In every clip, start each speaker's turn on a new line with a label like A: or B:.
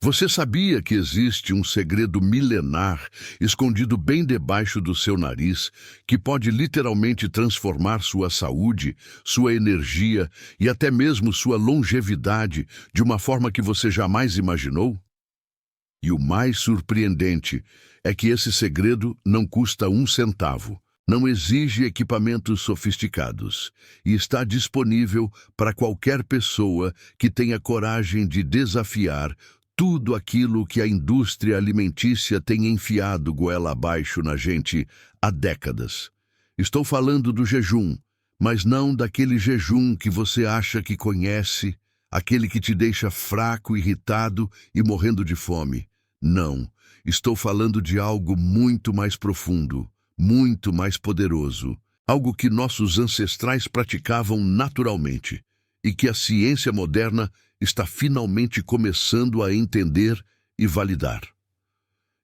A: Você sabia que existe um segredo milenar escondido bem debaixo do seu nariz que pode literalmente transformar sua saúde, sua energia e até mesmo sua longevidade de uma forma que você jamais imaginou? E o mais surpreendente é que esse segredo não custa um centavo, não exige equipamentos sofisticados e está disponível para qualquer pessoa que tenha coragem de desafiar tudo aquilo que a indústria alimentícia tem enfiado goela abaixo na gente há décadas. Estou falando do jejum, mas não daquele jejum que você acha que conhece, aquele que te deixa fraco, irritado e morrendo de fome. Não, estou falando de algo muito mais profundo, muito mais poderoso, algo que nossos ancestrais praticavam naturalmente e que a ciência moderna está finalmente começando a entender e validar.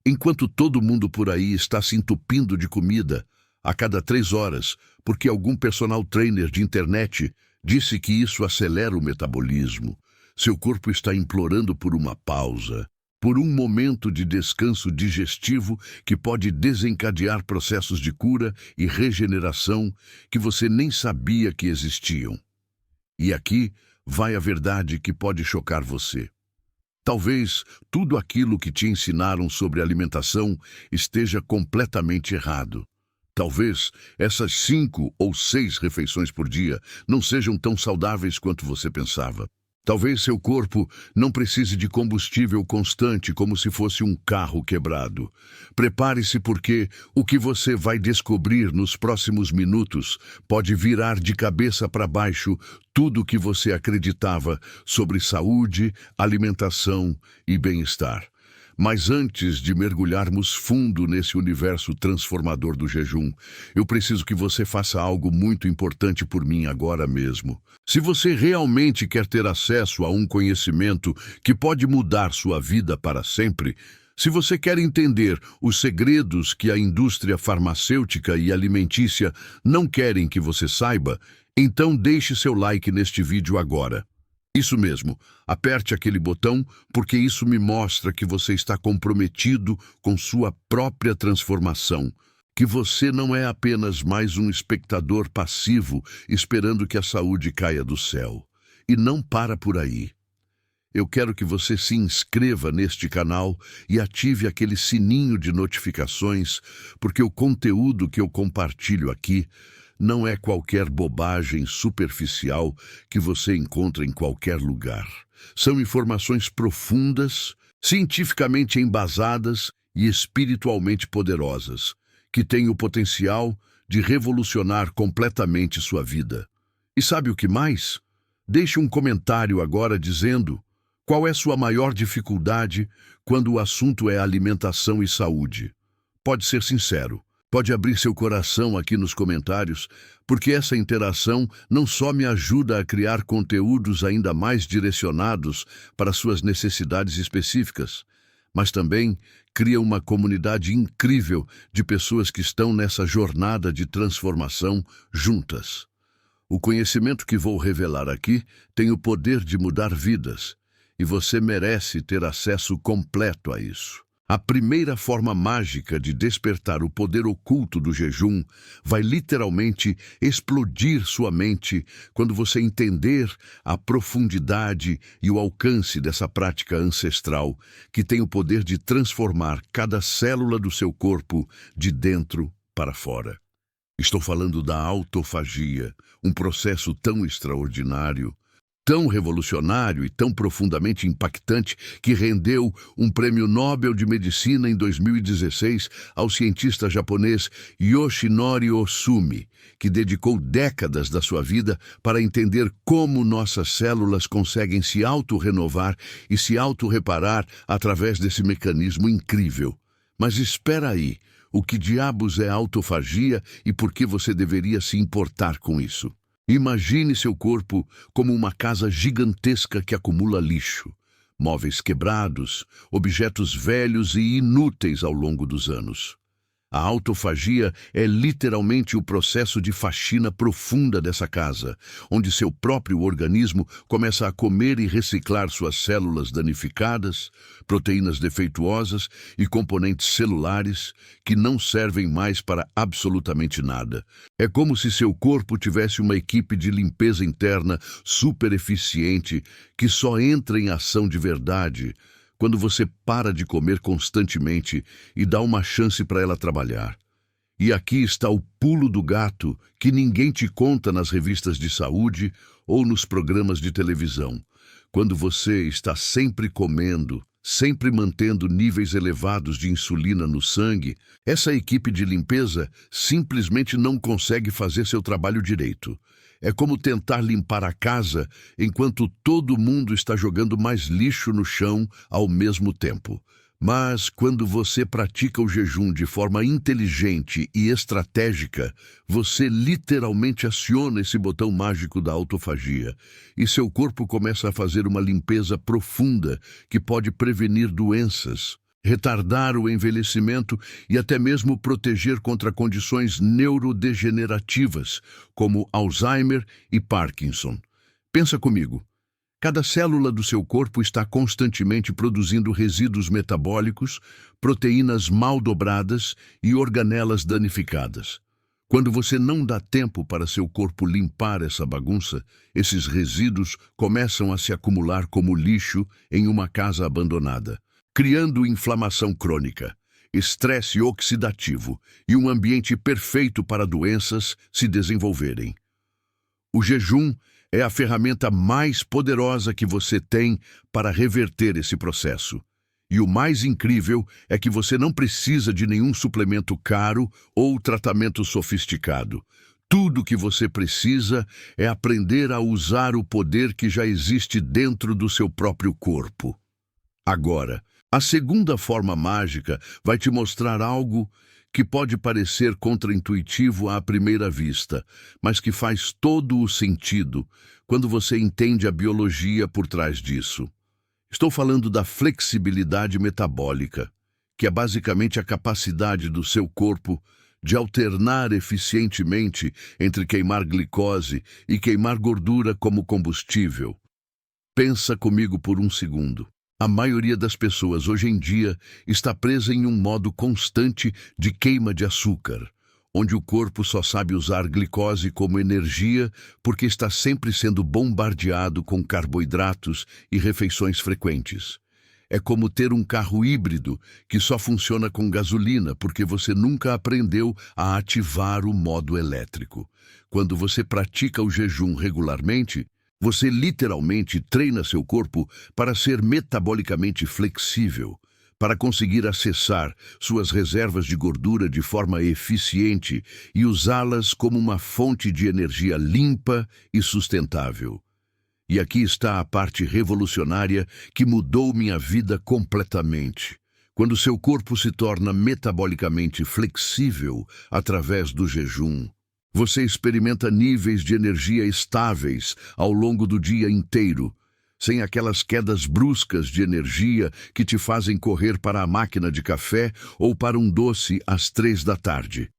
A: Enquanto todo mundo por aí está se entupindo de comida a cada 3 horas, porque algum personal trainer de internet disse que isso acelera o metabolismo, seu corpo está implorando por uma pausa, por um momento de descanso digestivo que pode desencadear processos de cura e regeneração que você nem sabia que existiam. E aqui vai a verdade que pode chocar você. Talvez tudo aquilo que te ensinaram sobre alimentação esteja completamente errado. Talvez essas 5 ou 6 refeições por dia não sejam tão saudáveis quanto você pensava. Talvez seu corpo não precise de combustível constante como se fosse um carro quebrado. Prepare-se porque o que você vai descobrir nos próximos minutos pode virar de cabeça para baixo tudo o que você acreditava sobre saúde, alimentação e bem-estar. Mas antes de mergulharmos fundo nesse universo transformador do jejum, eu preciso que você faça algo muito importante por mim agora mesmo. Se você realmente quer ter acesso a um conhecimento que pode mudar sua vida para sempre, se você quer entender os segredos que a indústria farmacêutica e alimentícia não querem que você saiba, então deixe seu like neste vídeo agora. Isso mesmo, aperte aquele botão porque isso me mostra que você está comprometido com sua própria transformação, que você não é apenas mais um espectador passivo esperando que a saúde caia do céu. E não para por aí. Eu quero que você se inscreva neste canal e ative aquele sininho de notificações, porque o conteúdo que eu compartilho aqui não é qualquer bobagem superficial que você encontra em qualquer lugar. São informações profundas, cientificamente embasadas e espiritualmente poderosas, que têm o potencial de revolucionar completamente sua vida. E sabe o que mais? Deixe um comentário agora dizendo qual é sua maior dificuldade quando o assunto é alimentação e saúde. Pode ser sincero. Pode abrir seu coração aqui nos comentários, porque essa interação não só me ajuda a criar conteúdos ainda mais direcionados para suas necessidades específicas, mas também cria uma comunidade incrível de pessoas que estão nessa jornada de transformação juntas. O conhecimento que vou revelar aqui tem o poder de mudar vidas, e você merece ter acesso completo a isso. A primeira forma mágica de despertar o poder oculto do jejum vai literalmente explodir sua mente quando você entender a profundidade e o alcance dessa prática ancestral que tem o poder de transformar cada célula do seu corpo de dentro para fora. Estou falando da autofagia, um processo tão extraordinário, tão revolucionário e tão profundamente impactante que rendeu um prêmio Nobel de Medicina em 2016 ao cientista japonês Yoshinori Ohsumi, que dedicou décadas da sua vida para entender como nossas células conseguem se autorrenovar e se autorreparar através desse mecanismo incrível. Mas espera aí, o que diabos é autofagia e por que você deveria se importar com isso? Imagine seu corpo como uma casa gigantesca que acumula lixo, móveis quebrados, objetos velhos e inúteis ao longo dos anos. A autofagia é literalmente o processo de faxina profunda dessa casa, onde seu próprio organismo começa a comer e reciclar suas células danificadas, proteínas defeituosas e componentes celulares que não servem mais para absolutamente nada. É como se seu corpo tivesse uma equipe de limpeza interna super eficiente que só entra em ação de verdade quando você para de comer constantemente e dá uma chance para ela trabalhar. E aqui está o pulo do gato que ninguém te conta nas revistas de saúde ou nos programas de televisão. Quando você está sempre comendo, sempre mantendo níveis elevados de insulina no sangue, essa equipe de limpeza simplesmente não consegue fazer seu trabalho direito. É como tentar limpar a casa enquanto todo mundo está jogando mais lixo no chão ao mesmo tempo. Mas quando você pratica o jejum de forma inteligente e estratégica, você literalmente aciona esse botão mágico da autofagia e seu corpo começa a fazer uma limpeza profunda que pode prevenir doenças, retardar o envelhecimento e até mesmo proteger contra condições neurodegenerativas, como Alzheimer e Parkinson. Pensa comigo. Cada célula do seu corpo está constantemente produzindo resíduos metabólicos, proteínas mal dobradas e organelas danificadas. Quando você não dá tempo para seu corpo limpar essa bagunça, esses resíduos começam a se acumular como lixo em uma casa abandonada, criando inflamação crônica, estresse oxidativo e um ambiente perfeito para doenças se desenvolverem. O jejum é a ferramenta mais poderosa que você tem para reverter esse processo. E o mais incrível é que você não precisa de nenhum suplemento caro ou tratamento sofisticado. Tudo o que você precisa é aprender a usar o poder que já existe dentro do seu próprio corpo. Agora, a segunda forma mágica vai te mostrar algo que pode parecer contraintuitivo à primeira vista, mas que faz todo o sentido quando você entende a biologia por trás disso. Estou falando da flexibilidade metabólica, que é basicamente a capacidade do seu corpo de alternar eficientemente entre queimar glicose e queimar gordura como combustível. Pensa comigo por um segundo. A maioria das pessoas hoje em dia está presa em um modo constante de queima de açúcar, onde o corpo só sabe usar glicose como energia porque está sempre sendo bombardeado com carboidratos e refeições frequentes. É como ter um carro híbrido que só funciona com gasolina porque você nunca aprendeu a ativar o modo elétrico. Quando você pratica o jejum regularmente, você literalmente treina seu corpo para ser metabolicamente flexível, para conseguir acessar suas reservas de gordura de forma eficiente e usá-las como uma fonte de energia limpa e sustentável. E aqui está a parte revolucionária que mudou minha vida completamente. Quando seu corpo se torna metabolicamente flexível através do jejum, você experimenta níveis de energia estáveis ao longo do dia inteiro, sem aquelas quedas bruscas de energia que te fazem correr para a máquina de café ou para um doce às 3 da tarde.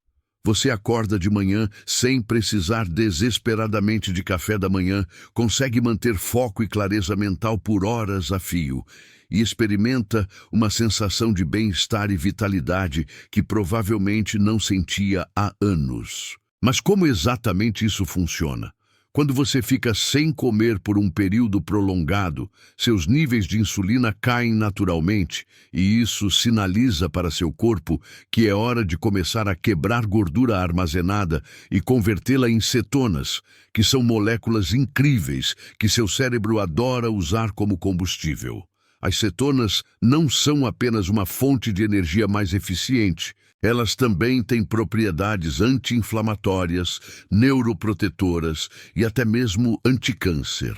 A: Você acorda de manhã sem precisar desesperadamente de café da manhã, consegue manter foco e clareza mental por horas a fio e experimenta uma sensação de bem-estar e vitalidade que provavelmente não sentia há anos. Mas como exatamente isso funciona? Quando você fica sem comer por um período prolongado, seus níveis de insulina caem naturalmente e isso sinaliza para seu corpo que é hora de começar a quebrar gordura armazenada e convertê-la em cetonas, que são moléculas incríveis que seu cérebro adora usar como combustível. As cetonas não são apenas uma fonte de energia mais eficiente, elas também têm propriedades anti-inflamatórias, neuroprotetoras e até mesmo anticâncer.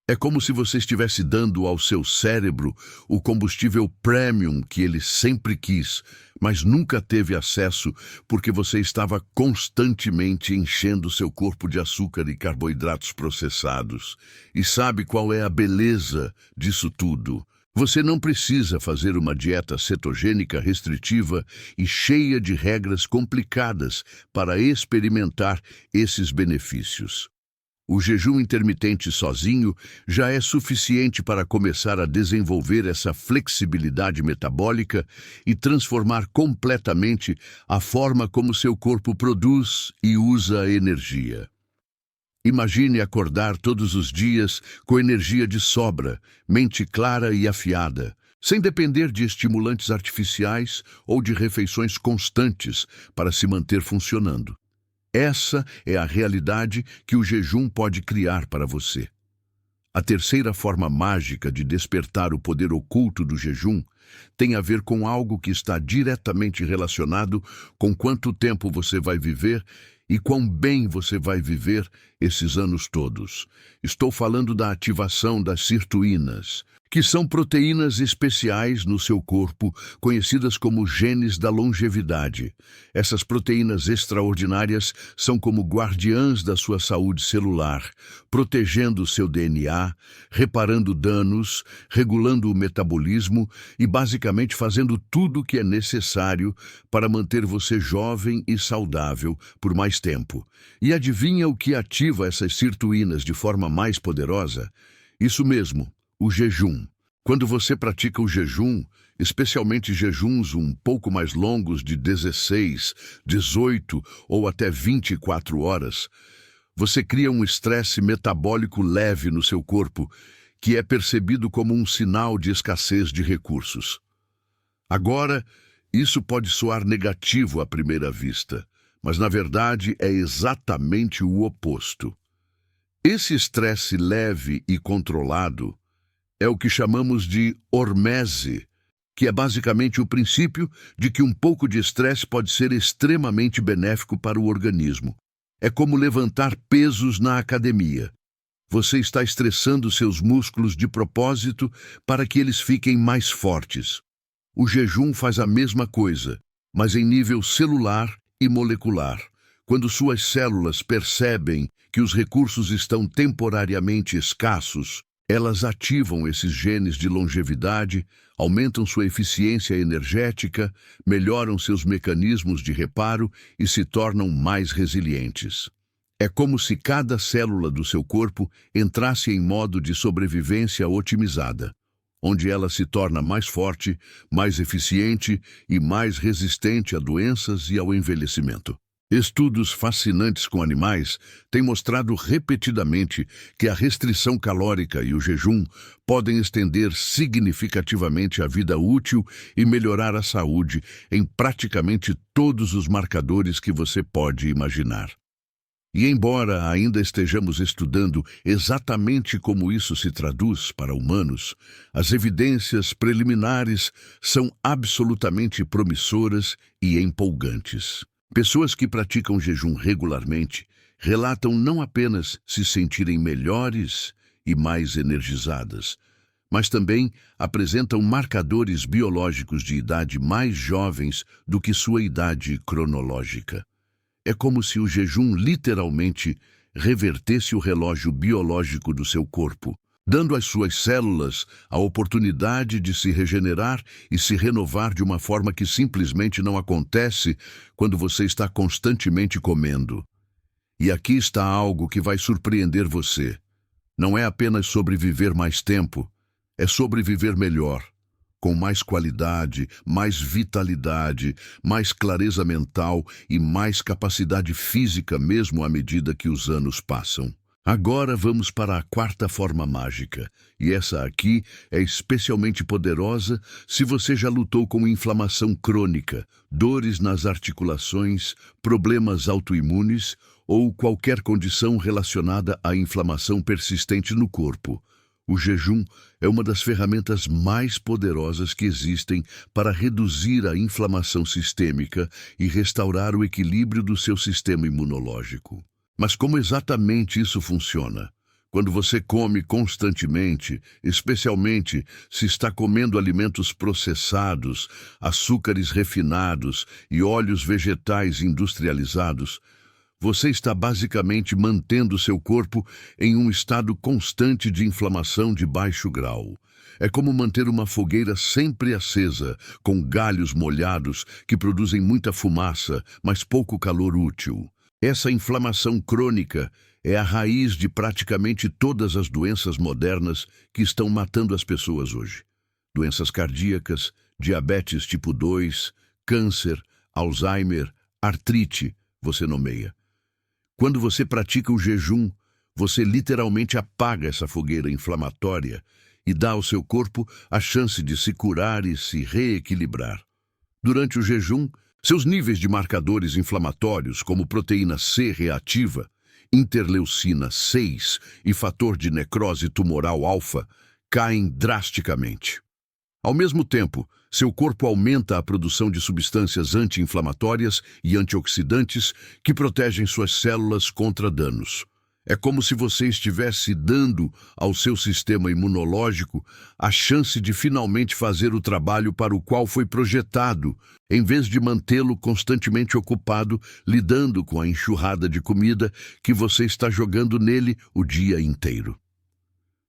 A: É como se você estivesse dando ao seu cérebro o combustível premium que ele sempre quis, mas nunca teve acesso porque você estava constantemente enchendo seu corpo de açúcar e carboidratos processados. E sabe qual é a beleza disso tudo? Você não precisa fazer uma dieta cetogênica restritiva e cheia de regras complicadas para experimentar esses benefícios. O jejum intermitente sozinho já é suficiente para começar a desenvolver essa flexibilidade metabólica e transformar completamente a forma como seu corpo produz e usa a energia. Imagine acordar todos os dias com energia de sobra, mente clara e afiada, sem depender de estimulantes artificiais ou de refeições constantes para se manter funcionando. Essa é a realidade que o jejum pode criar para você. A terceira forma mágica de despertar o poder oculto do jejum tem a ver com algo que está diretamente relacionado com quanto tempo você vai viver e quão bem você vai viver esses anos todos. Estou falando da ativação das sirtuínas, que são proteínas especiais no seu corpo, conhecidas como genes da longevidade. Essas proteínas extraordinárias são como guardiãs da sua saúde celular, protegendo o seu DNA, reparando danos, regulando o metabolismo e basicamente fazendo tudo o que é necessário para manter você jovem e saudável por mais tempo. E adivinha o que ativa essas sirtuínas de forma mais poderosa? Isso mesmo. O jejum. Quando você pratica o jejum, especialmente jejuns um pouco mais longos de 16, 18 ou até 24 horas, você cria um estresse metabólico leve no seu corpo, que é percebido como um sinal de escassez de recursos. Agora, isso pode soar negativo à primeira vista, mas na verdade é exatamente o oposto. Esse estresse leve e controlado é o que chamamos de hormese, que é basicamente o princípio de que um pouco de estresse pode ser extremamente benéfico para o organismo. É como levantar pesos na academia. Você está estressando seus músculos de propósito para que eles fiquem mais fortes. O jejum faz a mesma coisa, mas em nível celular e molecular. Quando suas células percebem que os recursos estão temporariamente escassos, elas ativam esses genes de longevidade, aumentam sua eficiência energética, melhoram seus mecanismos de reparo e se tornam mais resilientes. É como se cada célula do seu corpo entrasse em modo de sobrevivência otimizada, onde ela se torna mais forte, mais eficiente e mais resistente a doenças e ao envelhecimento. Estudos fascinantes com animais têm mostrado repetidamente que a restrição calórica e o jejum podem estender significativamente a vida útil e melhorar a saúde em praticamente todos os marcadores que você pode imaginar. E embora ainda estejamos estudando exatamente como isso se traduz para humanos, as evidências preliminares são absolutamente promissoras e empolgantes. Pessoas que praticam jejum regularmente relatam não apenas se sentirem melhores e mais energizadas, mas também apresentam marcadores biológicos de idade mais jovens do que sua idade cronológica. É como se o jejum literalmente revertesse o relógio biológico do seu corpo, dando às suas células a oportunidade de se regenerar e se renovar de uma forma que simplesmente não acontece quando você está constantemente comendo. E aqui está algo que vai surpreender você. Não é apenas sobre viver mais tempo, é sobre viver melhor, com mais qualidade, mais vitalidade, mais clareza mental e mais capacidade física mesmo à medida que os anos passam. Agora vamos para a quarta forma mágica, e essa aqui é especialmente poderosa se você já lutou com inflamação crônica, dores nas articulações, problemas autoimunes ou qualquer condição relacionada à inflamação persistente no corpo. O jejum é uma das ferramentas mais poderosas que existem para reduzir a inflamação sistêmica e restaurar o equilíbrio do seu sistema imunológico. Mas como exatamente isso funciona? Quando você come constantemente, especialmente se está comendo alimentos processados, açúcares refinados e óleos vegetais industrializados, você está basicamente mantendo seu corpo em um estado constante de inflamação de baixo grau. É como manter uma fogueira sempre acesa, com galhos molhados que produzem muita fumaça, mas pouco calor útil. Essa inflamação crônica é a raiz de praticamente todas as doenças modernas que estão matando as pessoas hoje. Doenças cardíacas, diabetes tipo 2, câncer, Alzheimer, artrite, você nomeia. Quando você pratica o jejum, você literalmente apaga essa fogueira inflamatória e dá ao seu corpo a chance de se curar e se reequilibrar. Durante o jejum, seus níveis de marcadores inflamatórios, como proteína C reativa, interleucina 6 e fator de necrose tumoral alfa, caem drasticamente. Ao mesmo tempo, seu corpo aumenta a produção de substâncias anti-inflamatórias e antioxidantes que protegem suas células contra danos. É como se você estivesse dando ao seu sistema imunológico a chance de finalmente fazer o trabalho para o qual foi projetado, em vez de mantê-lo constantemente ocupado lidando com a enxurrada de comida que você está jogando nele o dia inteiro.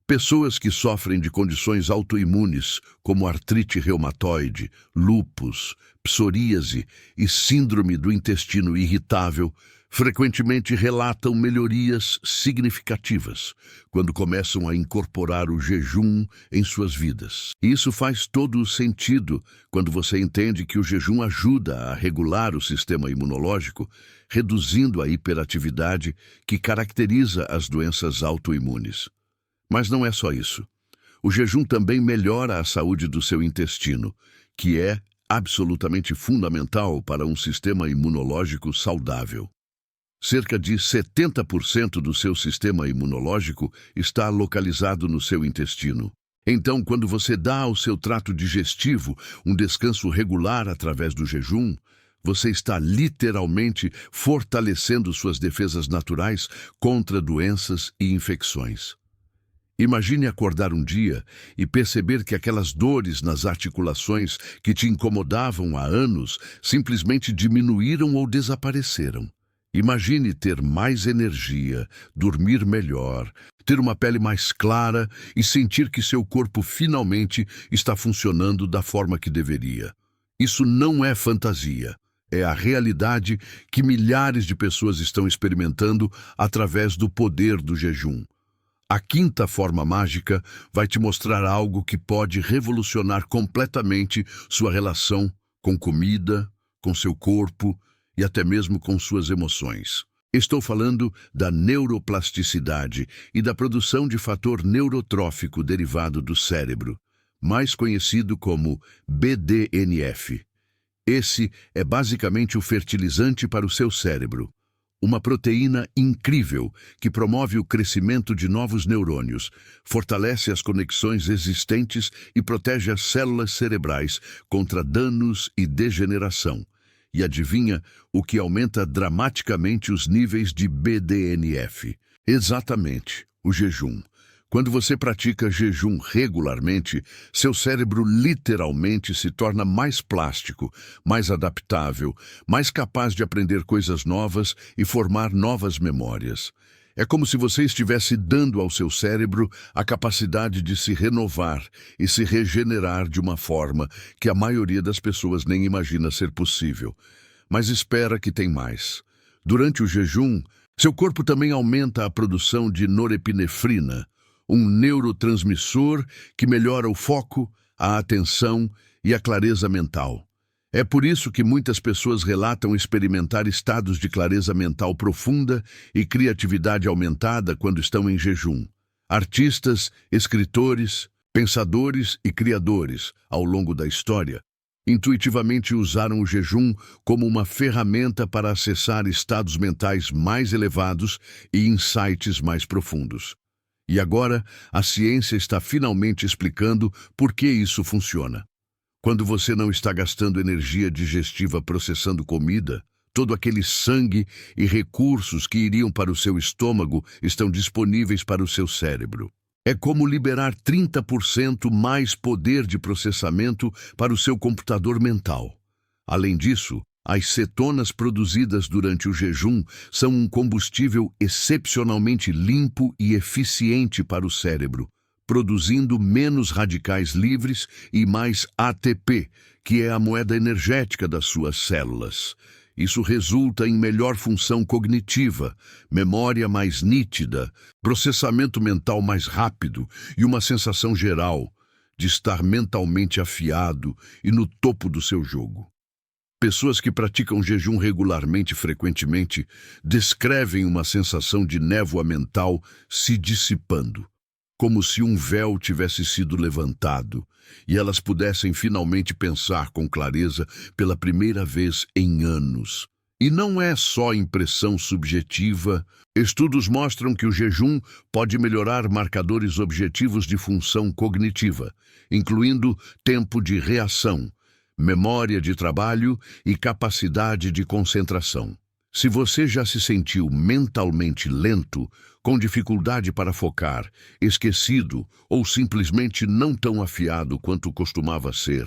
A: Pessoas que sofrem de condições autoimunes, como artrite reumatoide, lúpus, psoríase e síndrome do intestino irritável, frequentemente relatam melhorias significativas quando começam a incorporar o jejum em suas vidas. E isso faz todo o sentido quando você entende que o jejum ajuda a regular o sistema imunológico, reduzindo a hiperatividade que caracteriza as doenças autoimunes. Mas não é só isso. O jejum também melhora a saúde do seu intestino, que é absolutamente fundamental para um sistema imunológico saudável. Cerca de 70% do seu sistema imunológico está localizado no seu intestino. Então, quando você dá ao seu trato digestivo um descanso regular através do jejum, você está literalmente fortalecendo suas defesas naturais contra doenças e infecções. Imagine acordar um dia e perceber que aquelas dores nas articulações que te incomodavam há anos simplesmente diminuíram ou desapareceram. Imagine ter mais energia, dormir melhor, ter uma pele mais clara e sentir que seu corpo finalmente está funcionando da forma que deveria. Isso não é fantasia. É a realidade que milhares de pessoas estão experimentando através do poder do jejum. A quinta forma mágica vai te mostrar algo que pode revolucionar completamente sua relação com comida, com seu corpo e até mesmo com suas emoções. Estou falando da neuroplasticidade e da produção de fator neurotrófico derivado do cérebro, mais conhecido como BDNF. Esse é basicamente o fertilizante para o seu cérebro. Uma proteína incrível que promove o crescimento de novos neurônios, fortalece as conexões existentes e protege as células cerebrais contra danos e degeneração. E adivinha o que aumenta dramaticamente os níveis de BDNF? Exatamente, o jejum. Quando você pratica jejum regularmente, seu cérebro literalmente se torna mais plástico, mais adaptável, mais capaz de aprender coisas novas e formar novas memórias. É como se você estivesse dando ao seu cérebro a capacidade de se renovar e se regenerar de uma forma que a maioria das pessoas nem imagina ser possível. Mas espera que tem mais. Durante o jejum, seu corpo também aumenta a produção de norepinefrina, um neurotransmissor que melhora o foco, a atenção e a clareza mental. É por isso que muitas pessoas relatam experimentar estados de clareza mental profunda e criatividade aumentada quando estão em jejum. Artistas, escritores, pensadores e criadores, ao longo da história, intuitivamente usaram o jejum como uma ferramenta para acessar estados mentais mais elevados e insights mais profundos. E agora, a ciência está finalmente explicando por que isso funciona. Quando você não está gastando energia digestiva processando comida, todo aquele sangue e recursos que iriam para o seu estômago estão disponíveis para o seu cérebro. É como liberar 30% mais poder de processamento para o seu computador mental. Além disso, as cetonas produzidas durante o jejum são um combustível excepcionalmente limpo e eficiente para o cérebro, produzindo menos radicais livres e mais ATP, que é a moeda energética das suas células. Isso resulta em melhor função cognitiva, memória mais nítida, processamento mental mais rápido e uma sensação geral de estar mentalmente afiado e no topo do seu jogo. Pessoas que praticam jejum regularmente e frequentemente descrevem uma sensação de névoa mental se dissipando, como se um véu tivesse sido levantado e elas pudessem finalmente pensar com clareza pela primeira vez em anos. E não é só impressão subjetiva. Estudos mostram que o jejum pode melhorar marcadores objetivos de função cognitiva, incluindo tempo de reação, memória de trabalho e capacidade de concentração. Se você já se sentiu mentalmente lento, com dificuldade para focar, esquecido ou simplesmente não tão afiado quanto costumava ser,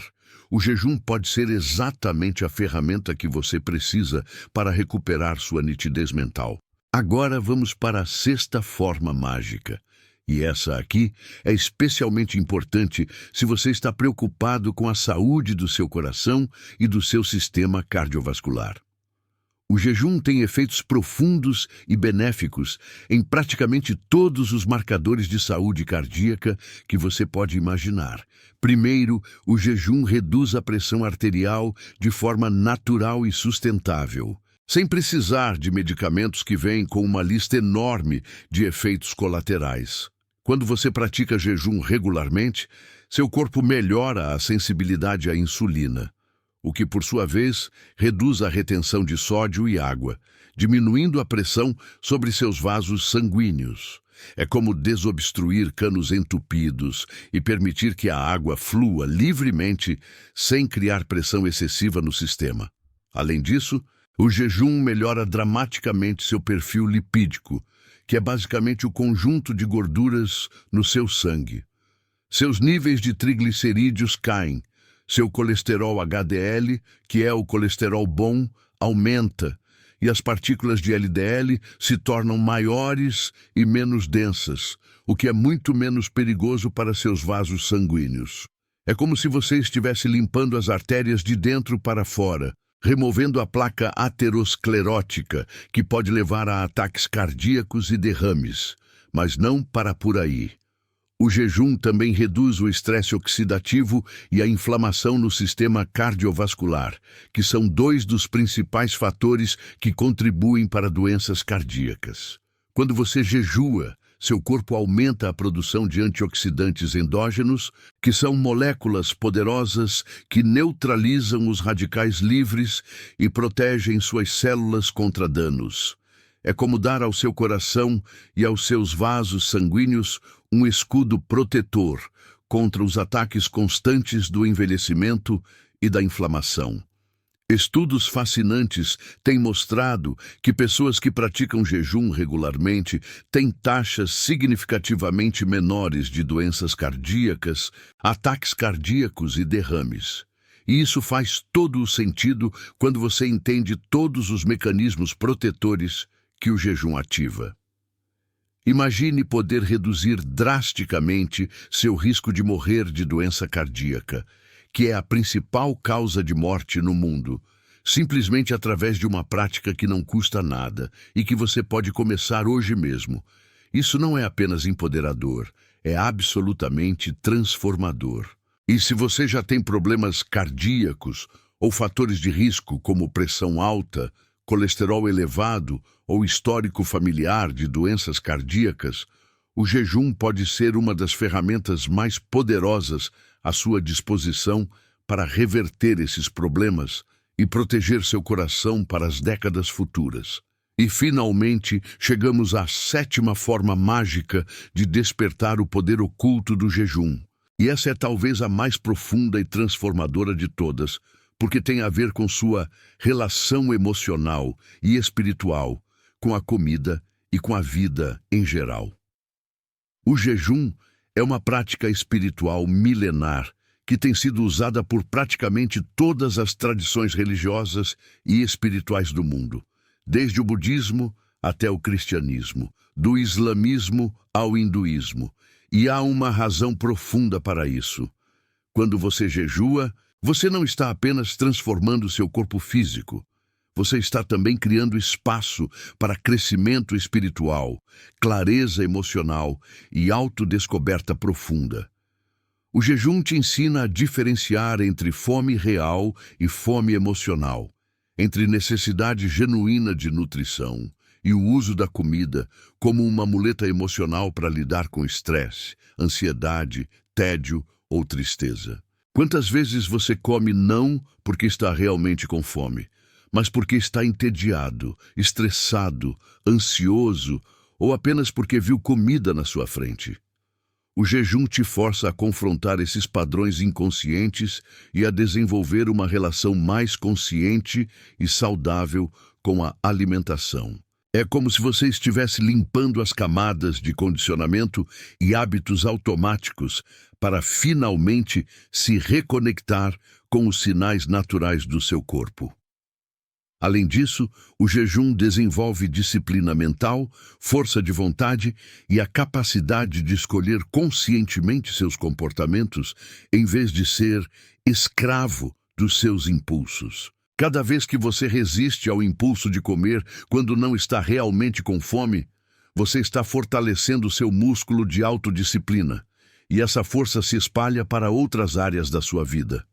A: o jejum pode ser exatamente a ferramenta que você precisa para recuperar sua nitidez mental. Agora vamos para a sexta forma mágica. E essa aqui é especialmente importante se você está preocupado com a saúde do seu coração e do seu sistema cardiovascular. O jejum tem efeitos profundos e benéficos em praticamente todos os marcadores de saúde cardíaca que você pode imaginar. Primeiro, o jejum reduz a pressão arterial de forma natural e sustentável, sem precisar de medicamentos que vêm com uma lista enorme de efeitos colaterais. Quando você pratica jejum regularmente, seu corpo melhora a sensibilidade à insulina, o que, por sua vez, reduz a retenção de sódio e água, diminuindo a pressão sobre seus vasos sanguíneos. É como desobstruir canos entupidos e permitir que a água flua livremente sem criar pressão excessiva no sistema. Além disso, o jejum melhora dramaticamente seu perfil lipídico, que é basicamente o conjunto de gorduras no seu sangue. Seus níveis de triglicerídeos caem, seu colesterol HDL, que é o colesterol bom, aumenta, e as partículas de LDL se tornam maiores e menos densas, o que é muito menos perigoso para seus vasos sanguíneos. É como se você estivesse limpando as artérias de dentro para fora, removendo a placa aterosclerótica, que pode levar a ataques cardíacos e derrames, mas não para por aí. O jejum também reduz o estresse oxidativo e a inflamação no sistema cardiovascular, que são dois dos principais fatores que contribuem para doenças cardíacas. Quando você jejua, seu corpo aumenta a produção de antioxidantes endógenos, que são moléculas poderosas que neutralizam os radicais livres e protegem suas células contra danos. É como dar ao seu coração e aos seus vasos sanguíneos um escudo protetor contra os ataques constantes do envelhecimento e da inflamação. Estudos fascinantes têm mostrado que pessoas que praticam jejum regularmente têm taxas significativamente menores de doenças cardíacas, ataques cardíacos e derrames. E isso faz todo o sentido quando você entende todos os mecanismos protetores que o jejum ativa. Imagine poder reduzir drasticamente seu risco de morrer de doença cardíaca, que é a principal causa de morte no mundo, simplesmente através de uma prática que não custa nada e que você pode começar hoje mesmo. Isso não é apenas empoderador, é absolutamente transformador. E se você já tem problemas cardíacos ou fatores de risco como pressão alta, colesterol elevado ou histórico familiar de doenças cardíacas, o jejum pode ser uma das ferramentas mais poderosas à sua disposição para reverter esses problemas e proteger seu coração para as décadas futuras. E, finalmente, chegamos à sétima forma mágica de despertar o poder oculto do jejum. E essa é talvez a mais profunda e transformadora de todas, porque tem a ver com sua relação emocional e espiritual com a comida e com a vida em geral. O jejum é uma prática espiritual milenar que tem sido usada por praticamente todas as tradições religiosas e espirituais do mundo, desde o budismo até o cristianismo, do islamismo ao hinduísmo. E há uma razão profunda para isso. Quando você jejua, você não está apenas transformando seu corpo físico. Você está também criando espaço para crescimento espiritual, clareza emocional e autodescoberta profunda. O jejum te ensina a diferenciar entre fome real e fome emocional, entre necessidade genuína de nutrição e o uso da comida como uma muleta emocional para lidar com estresse, ansiedade, tédio ou tristeza. Quantas vezes você come não porque está realmente com fome, mas porque está entediado, estressado, ansioso ou apenas porque viu comida na sua frente? O jejum te força a confrontar esses padrões inconscientes e a desenvolver uma relação mais consciente e saudável com a alimentação. É como se você estivesse limpando as camadas de condicionamento e hábitos automáticos para finalmente se reconectar com os sinais naturais do seu corpo. Além disso, o jejum desenvolve disciplina mental, força de vontade e a capacidade de escolher conscientemente seus comportamentos, em vez de ser escravo dos seus impulsos. Cada vez que você resiste ao impulso de comer quando não está realmente com fome, você está fortalecendo seu músculo de autodisciplina, e essa força se espalha para outras áreas da sua vida.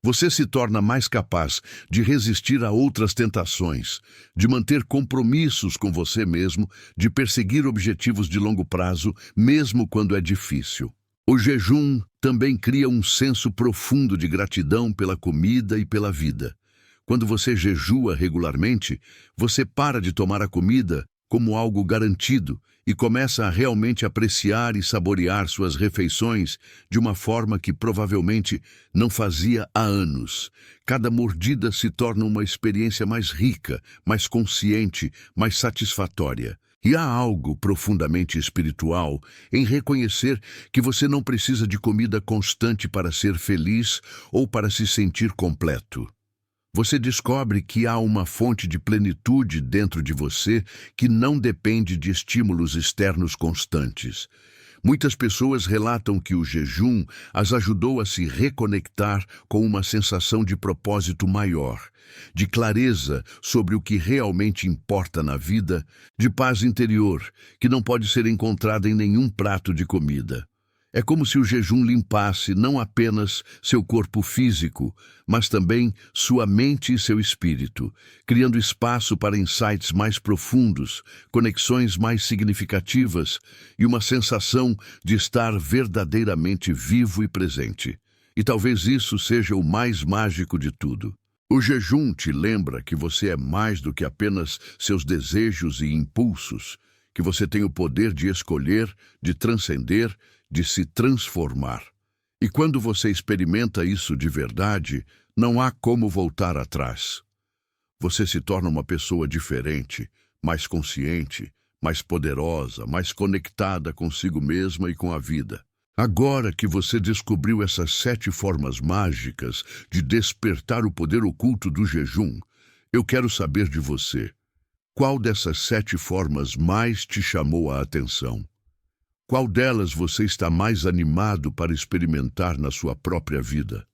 A: Você se torna mais capaz de resistir a outras tentações, de manter compromissos com você mesmo, de perseguir objetivos de longo prazo, mesmo quando é difícil. O jejum também cria um senso profundo de gratidão pela comida e pela vida. Quando você jejua regularmente, você para de tomar a comida como algo garantido e começa a realmente apreciar e saborear suas refeições de uma forma que provavelmente não fazia há anos. Cada mordida se torna uma experiência mais rica, mais consciente, mais satisfatória. E há algo profundamente espiritual em reconhecer que você não precisa de comida constante para ser feliz ou para se sentir completo. Você descobre que há uma fonte de plenitude dentro de você que não depende de estímulos externos constantes. Muitas pessoas relatam que o jejum as ajudou a se reconectar com uma sensação de propósito maior, de clareza sobre o que realmente importa na vida, de paz interior, que não pode ser encontrada em nenhum prato de comida. É como se o jejum limpasse não apenas seu corpo físico, mas também sua mente e seu espírito, criando espaço para insights mais profundos, conexões mais significativas e uma sensação de estar verdadeiramente vivo e presente. E talvez isso seja o mais mágico de tudo. O jejum te lembra que você é mais do que apenas seus desejos e impulsos, que você tem o poder de escolher, de transcender, de se transformar. E quando você experimenta isso de verdade, não há como voltar atrás. Você se torna uma pessoa diferente, mais consciente, mais poderosa, mais conectada consigo mesma e com a vida. Agora que você descobriu essas 7 formas mágicas de despertar o poder oculto do jejum, eu quero saber de você. Qual dessas 7 formas mais te chamou a atenção? Qual delas você está mais animado para experimentar na sua própria vida?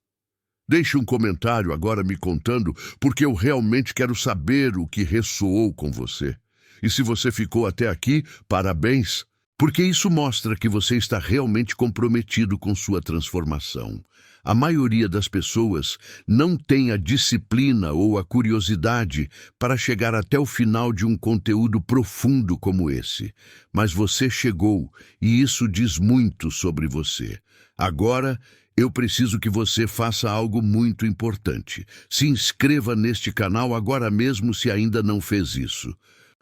A: Deixe um comentário agora me contando, porque eu realmente quero saber o que ressoou com você. E se você ficou até aqui, parabéns, porque isso mostra que você está realmente comprometido com sua transformação. A maioria das pessoas não tem a disciplina ou a curiosidade para chegar até o final de um conteúdo profundo como esse. Mas você chegou, e isso diz muito sobre você. Agora, eu preciso que você faça algo muito importante. Se inscreva neste canal agora mesmo se ainda não fez isso.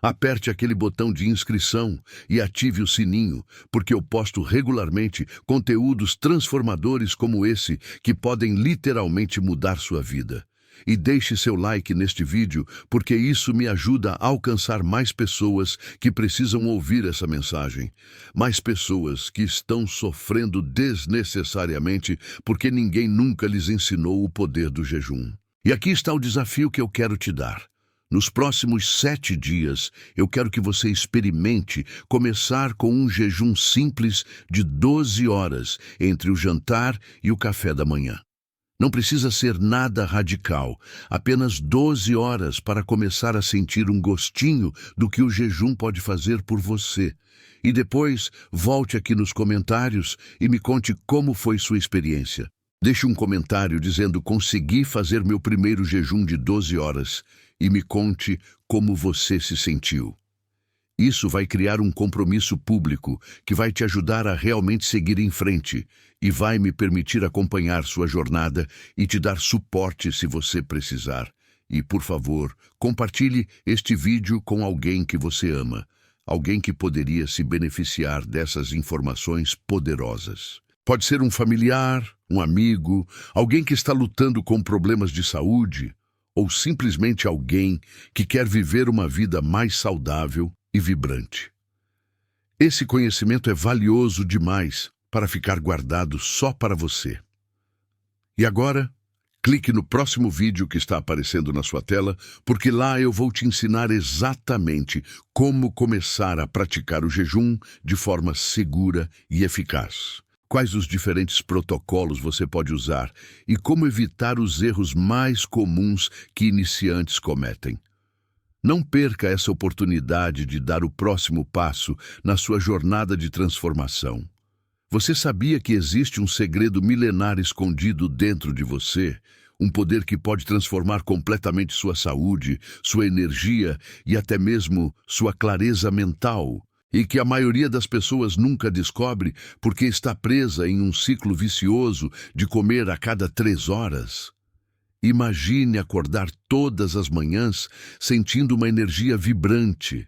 A: Aperte aquele botão de inscrição e ative o sininho, porque eu posto regularmente conteúdos transformadores como esse que podem literalmente mudar sua vida. E deixe seu like neste vídeo, porque isso me ajuda a alcançar mais pessoas que precisam ouvir essa mensagem. Mais pessoas que estão sofrendo desnecessariamente porque ninguém nunca lhes ensinou o poder do jejum. E aqui está o desafio que eu quero te dar. Nos próximos 7 dias, eu quero que você experimente começar com um jejum simples de 12 horas entre o jantar e o café da manhã. Não precisa ser nada radical, apenas 12 horas para começar a sentir um gostinho do que o jejum pode fazer por você. E depois, volte aqui nos comentários e me conte como foi sua experiência. Deixe um comentário dizendo: consegui fazer meu primeiro jejum de 12 horas e me conte como você se sentiu. Isso vai criar um compromisso público que vai te ajudar a realmente seguir em frente e vai me permitir acompanhar sua jornada e te dar suporte se você precisar. E, por favor, compartilhe este vídeo com alguém que você ama, alguém que poderia se beneficiar dessas informações poderosas. Pode ser um familiar, um amigo, alguém que está lutando com problemas de saúde, ou simplesmente alguém que quer viver uma vida mais saudável e vibrante. Esse conhecimento é valioso demais para ficar guardado só para você. E agora, clique no próximo vídeo que está aparecendo na sua tela, porque lá eu vou te ensinar exatamente como começar a praticar o jejum de forma segura e eficaz. Quais os diferentes protocolos você pode usar e como evitar os erros mais comuns que iniciantes cometem. Não perca essa oportunidade de dar o próximo passo na sua jornada de transformação. Você sabia que existe um segredo milenar escondido dentro de você? Um poder que pode transformar completamente sua saúde, sua energia e até mesmo sua clareza mental? E que a maioria das pessoas nunca descobre porque está presa em um ciclo vicioso de comer a cada 3 horas. Imagine acordar todas as manhãs sentindo uma energia vibrante,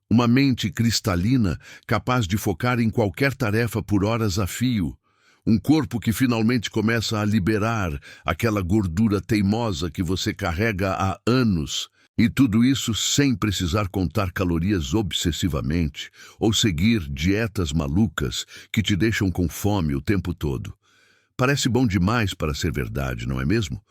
A: uma mente cristalina capaz de focar em qualquer tarefa por horas a fio, um corpo que finalmente começa a liberar aquela gordura teimosa que você carrega há anos, e tudo isso sem precisar contar calorias obsessivamente ou seguir dietas malucas que te deixam com fome o tempo todo. Parece bom demais para ser verdade, não é mesmo?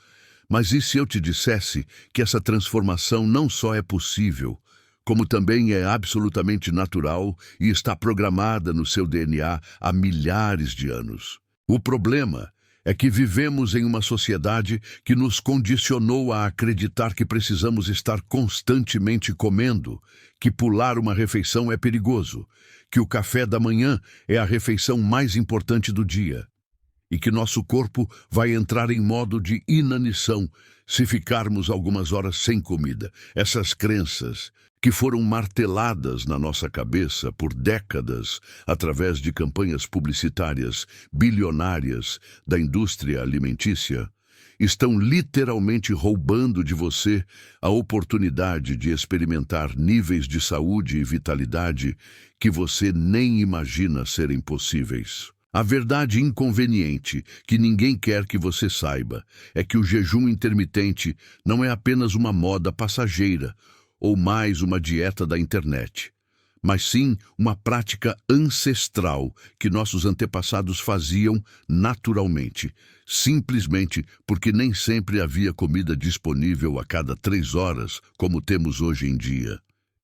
A: Mas e se eu te dissesse que essa transformação não só é possível, como também é absolutamente natural e está programada no seu DNA há milhares de anos? O problema é que vivemos em uma sociedade que nos condicionou a acreditar que precisamos estar constantemente comendo, que pular uma refeição é perigoso, que o café da manhã é a refeição mais importante do dia, e que nosso corpo vai entrar em modo de inanição se ficarmos algumas horas sem comida. Essas crenças, que foram marteladas na nossa cabeça por décadas através de campanhas publicitárias bilionárias da indústria alimentícia, estão literalmente roubando de você a oportunidade de experimentar níveis de saúde e vitalidade que você nem imagina serem possíveis. A verdade inconveniente, que ninguém quer que você saiba, é que o jejum intermitente não é apenas uma moda passageira ou mais uma dieta da internet, mas sim uma prática ancestral que nossos antepassados faziam naturalmente, simplesmente porque nem sempre havia comida disponível a cada 3 horas, como temos hoje em dia.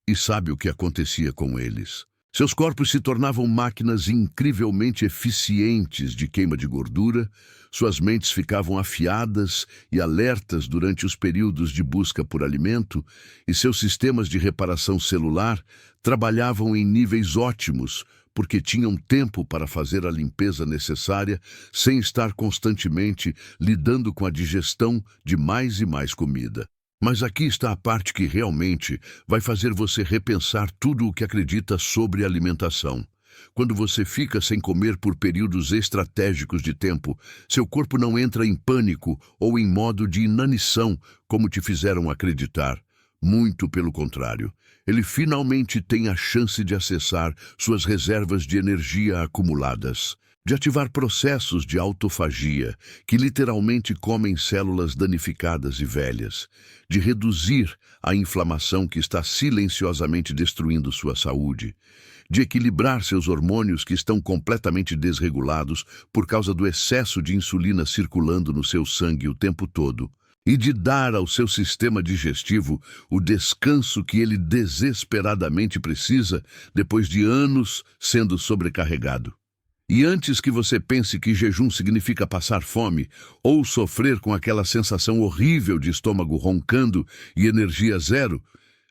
A: E sabe o que acontecia com eles? Seus corpos se tornavam máquinas incrivelmente eficientes de queima de gordura, suas mentes ficavam afiadas e alertas durante os períodos de busca por alimento, e seus sistemas de reparação celular trabalhavam em níveis ótimos, porque tinham tempo para fazer a limpeza necessária sem estar constantemente lidando com a digestão de mais e mais comida. Mas aqui está a parte que realmente vai fazer você repensar tudo o que acredita sobre alimentação. Quando você fica sem comer por períodos estratégicos de tempo, seu corpo não entra em pânico ou em modo de inanição, como te fizeram acreditar. Muito pelo contrário, ele finalmente tem a chance de acessar suas reservas de energia acumuladas, de ativar processos de autofagia, que literalmente comem células danificadas e velhas, de reduzir a inflamação que está silenciosamente destruindo sua saúde, de equilibrar seus hormônios que estão completamente desregulados por causa do excesso de insulina circulando no seu sangue o tempo todo, e de dar ao seu sistema digestivo o descanso que ele desesperadamente precisa depois de anos sendo sobrecarregado. E antes que você pense que jejum significa passar fome ou sofrer com aquela sensação horrível de estômago roncando e energia zero,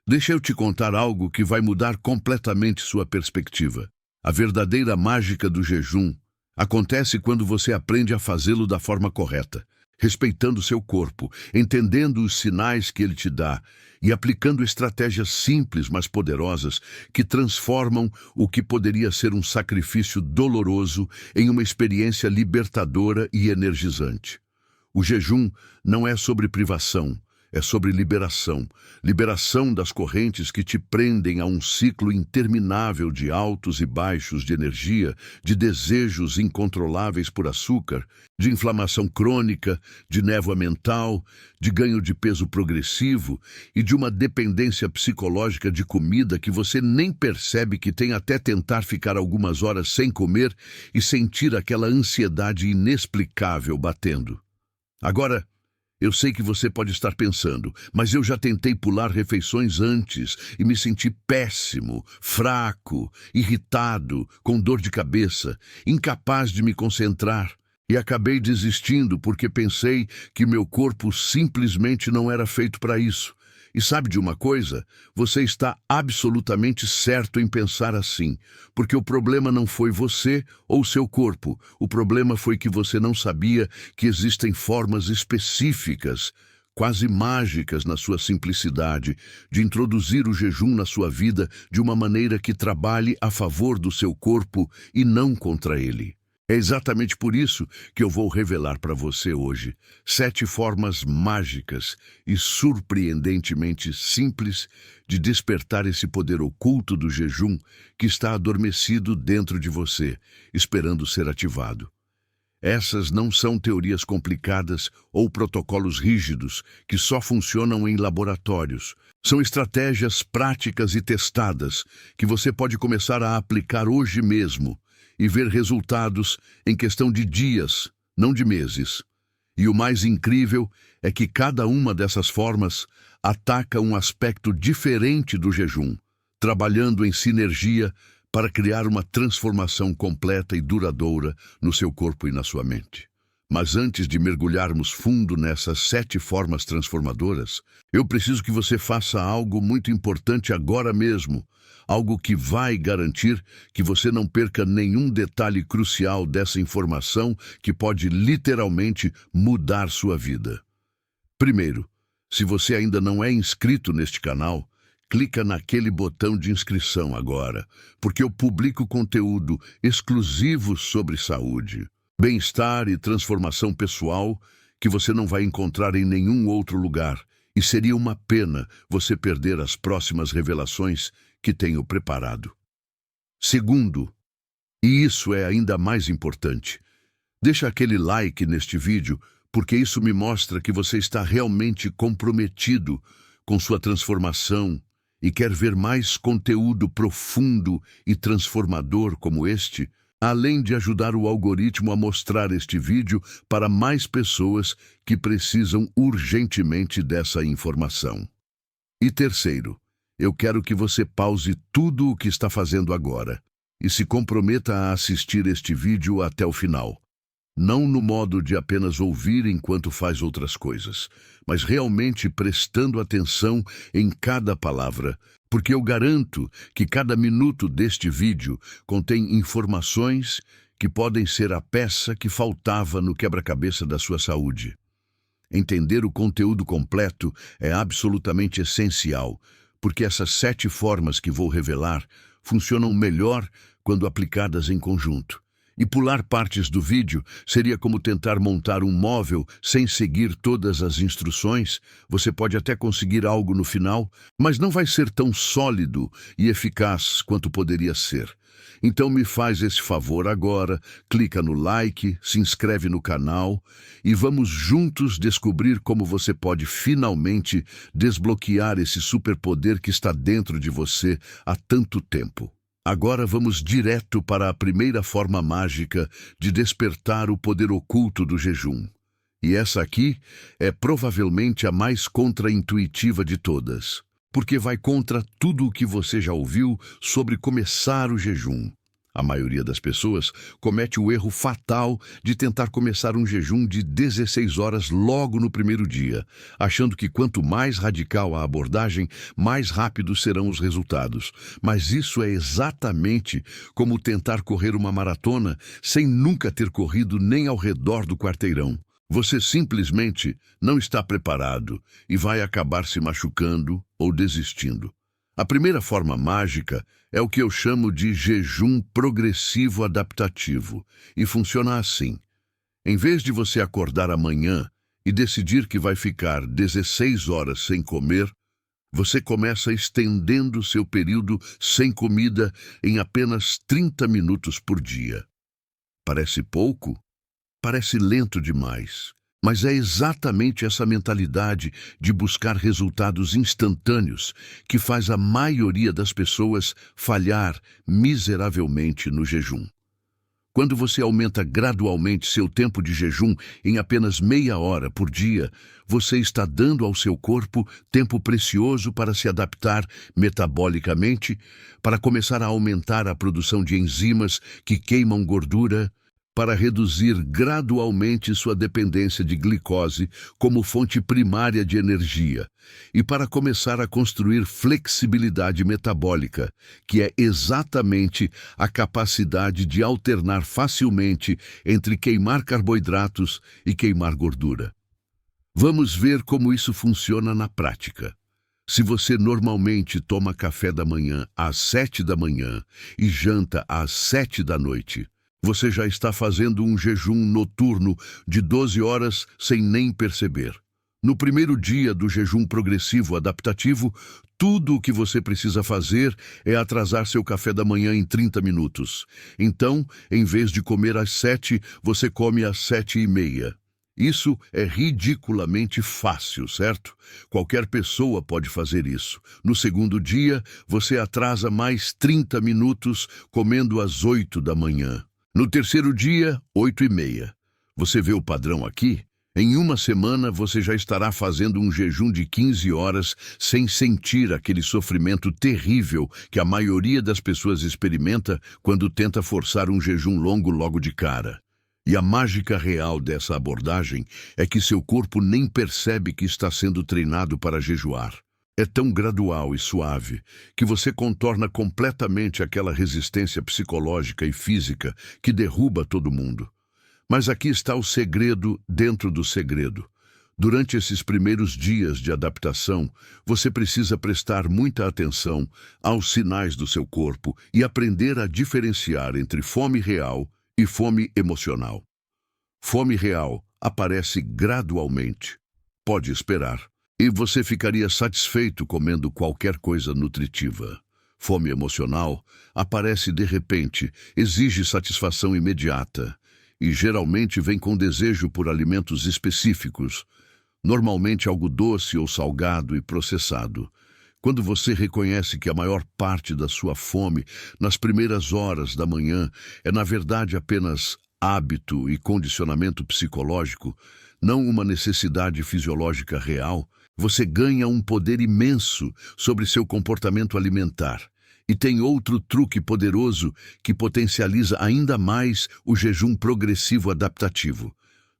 A: deixa eu te contar algo que vai mudar completamente sua perspectiva. A verdadeira mágica do jejum acontece quando você aprende a fazê-lo da forma correta, respeitando seu corpo, entendendo os sinais que ele te dá e aplicando estratégias simples, mas poderosas, que transformam o que poderia ser um sacrifício doloroso em uma experiência libertadora e energizante. O jejum não é sobre privação, é sobre liberação. Liberação das correntes que te prendem a um ciclo interminável de altos e baixos de energia, de desejos incontroláveis por açúcar, de inflamação crônica, de névoa mental, de ganho de peso progressivo e de uma dependência psicológica de comida que você nem percebe que tem até tentar ficar algumas horas sem comer e sentir aquela ansiedade inexplicável batendo. Agora, eu sei que você pode estar pensando, mas eu já tentei pular refeições antes e me senti péssimo, fraco, irritado, com dor de cabeça, incapaz de me concentrar. E acabei desistindo porque pensei que meu corpo simplesmente não era feito para isso. E sabe de uma coisa? Você está absolutamente certo em pensar assim, porque o problema não foi você ou seu corpo. O problema foi que você não sabia que existem formas específicas, quase mágicas na sua simplicidade, de introduzir o jejum na sua vida de uma maneira que trabalhe a favor do seu corpo e não contra ele. É exatamente por isso que eu vou revelar para você hoje 7 formas mágicas e surpreendentemente simples de despertar esse poder oculto do jejum que está adormecido dentro de você, esperando ser ativado. Essas não são teorias complicadas ou protocolos rígidos que só funcionam em laboratórios. São estratégias práticas e testadas que você pode começar a aplicar hoje mesmo e ver resultados em questão de dias, não de meses. E o mais incrível é que cada uma dessas formas ataca um aspecto diferente do jejum, trabalhando em sinergia para criar uma transformação completa e duradoura no seu corpo e na sua mente. Mas antes de mergulharmos fundo nessas 7 formas transformadoras, eu preciso que você faça algo muito importante agora mesmo, algo que vai garantir que você não perca nenhum detalhe crucial dessa informação que pode literalmente mudar sua vida. Primeiro, se você ainda não é inscrito neste canal, clica naquele botão de inscrição agora, porque eu publico conteúdo exclusivo sobre saúde, bem-estar e transformação pessoal que você não vai encontrar em nenhum outro lugar, e seria uma pena você perder as próximas revelações que tenho preparado. Segundo, e isso é ainda mais importante, deixa aquele like neste vídeo, porque isso me mostra que você está realmente comprometido com sua transformação e quer ver mais conteúdo profundo e transformador como este, além de ajudar o algoritmo a mostrar este vídeo para mais pessoas que precisam urgentemente dessa informação. E terceiro, eu quero que você pause tudo o que está fazendo agora e se comprometa a assistir este vídeo até o final. Não no modo de apenas ouvir enquanto faz outras coisas, mas realmente prestando atenção em cada palavra, porque eu garanto que cada minuto deste vídeo contém informações que podem ser a peça que faltava no quebra-cabeça da sua saúde. Entender o conteúdo completo é absolutamente essencial, porque essas 7 formas que vou revelar funcionam melhor quando aplicadas em conjunto. E pular partes do vídeo seria como tentar montar um móvel sem seguir todas as instruções. Você pode até conseguir algo no final, mas não vai ser tão sólido e eficaz quanto poderia ser. Então me faz esse favor agora, clica no like, se inscreve no canal e vamos juntos descobrir como você pode finalmente desbloquear esse superpoder que está dentro de você há tanto tempo. Agora vamos direto para a primeira forma mágica de despertar o poder oculto do jejum. E essa aqui é provavelmente a mais contraintuitiva de todas, porque vai contra tudo o que você já ouviu sobre começar o jejum. A maioria das pessoas comete o erro fatal de tentar começar um jejum de 16 horas logo no primeiro dia, achando que quanto mais radical a abordagem, mais rápidos serão os resultados. Mas isso é exatamente como tentar correr uma maratona sem nunca ter corrido nem ao redor do quarteirão. Você simplesmente não está preparado e vai acabar se machucando ou desistindo. A primeira forma mágica é o que eu chamo de jejum progressivo adaptativo, e funciona assim. Em vez de você acordar amanhã e decidir que vai ficar 16 horas sem comer, você começa estendendo seu período sem comida em apenas 30 minutos por dia. Parece pouco? Parece lento demais. Mas é exatamente essa mentalidade de buscar resultados instantâneos que faz a maioria das pessoas falhar miseravelmente no jejum. Quando você aumenta gradualmente seu tempo de jejum em apenas meia hora por dia, você está dando ao seu corpo tempo precioso para se adaptar metabolicamente, para começar a aumentar a produção de enzimas que queimam gordura, para reduzir gradualmente sua dependência de glicose como fonte primária de energia e para começar a construir flexibilidade metabólica, que é exatamente a capacidade de alternar facilmente entre queimar carboidratos e queimar gordura. Vamos ver como isso funciona na prática. Se você normalmente toma café da manhã às 7 da manhã e janta às 7 da noite, você já está fazendo um jejum noturno de 12 horas sem nem perceber. No primeiro dia do jejum progressivo adaptativo, tudo o que você precisa fazer é atrasar seu café da manhã em 30 minutos. Então, em vez de comer às 7, você come às 7h30. Isso é ridiculamente fácil, certo? Qualquer pessoa pode fazer isso. No segundo dia, você atrasa mais 30 minutos comendo às 8 da manhã. No terceiro dia, 8h30. Você vê o padrão aqui? Em uma semana, você já estará fazendo um jejum de 15 horas sem sentir aquele sofrimento terrível que a maioria das pessoas experimenta quando tenta forçar um jejum longo logo de cara. E a mágica real dessa abordagem é que seu corpo nem percebe que está sendo treinado para jejuar. É tão gradual e suave que você contorna completamente aquela resistência psicológica e física que derruba todo mundo. Mas aqui está o segredo dentro do segredo. Durante esses primeiros dias de adaptação, você precisa prestar muita atenção aos sinais do seu corpo e aprender a diferenciar entre fome real e fome emocional. Fome real aparece gradualmente. Pode esperar. E você ficaria satisfeito comendo qualquer coisa nutritiva. Fome emocional aparece de repente, exige satisfação imediata e geralmente vem com desejo por alimentos específicos, normalmente algo doce ou salgado e processado. Quando você reconhece que a maior parte da sua fome nas primeiras horas da manhã é na verdade apenas hábito e condicionamento psicológico, não uma necessidade fisiológica real, você ganha um poder imenso sobre seu comportamento alimentar. E tem outro truque poderoso que potencializa ainda mais o jejum progressivo adaptativo.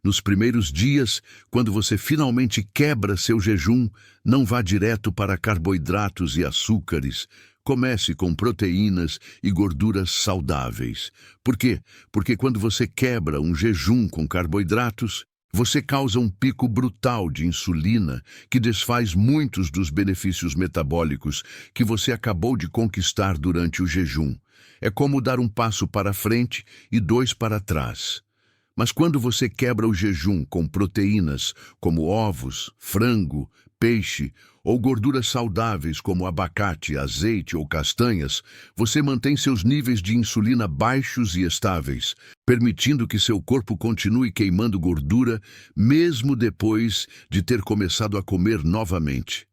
A: Nos primeiros dias, quando você finalmente quebra seu jejum, não vá direto para carboidratos e açúcares. Comece com proteínas e gorduras saudáveis. Por quê? Porque quando você quebra um jejum com carboidratos, você causa um pico brutal de insulina que desfaz muitos dos benefícios metabólicos que você acabou de conquistar durante o jejum. É como dar um passo para frente e 2 para trás. Mas quando você quebra o jejum com proteínas como ovos, frango, peixe ou gorduras saudáveis como abacate, azeite ou castanhas, você mantém seus níveis de insulina baixos e estáveis, permitindo que seu corpo continue queimando gordura mesmo depois de ter começado a comer novamente.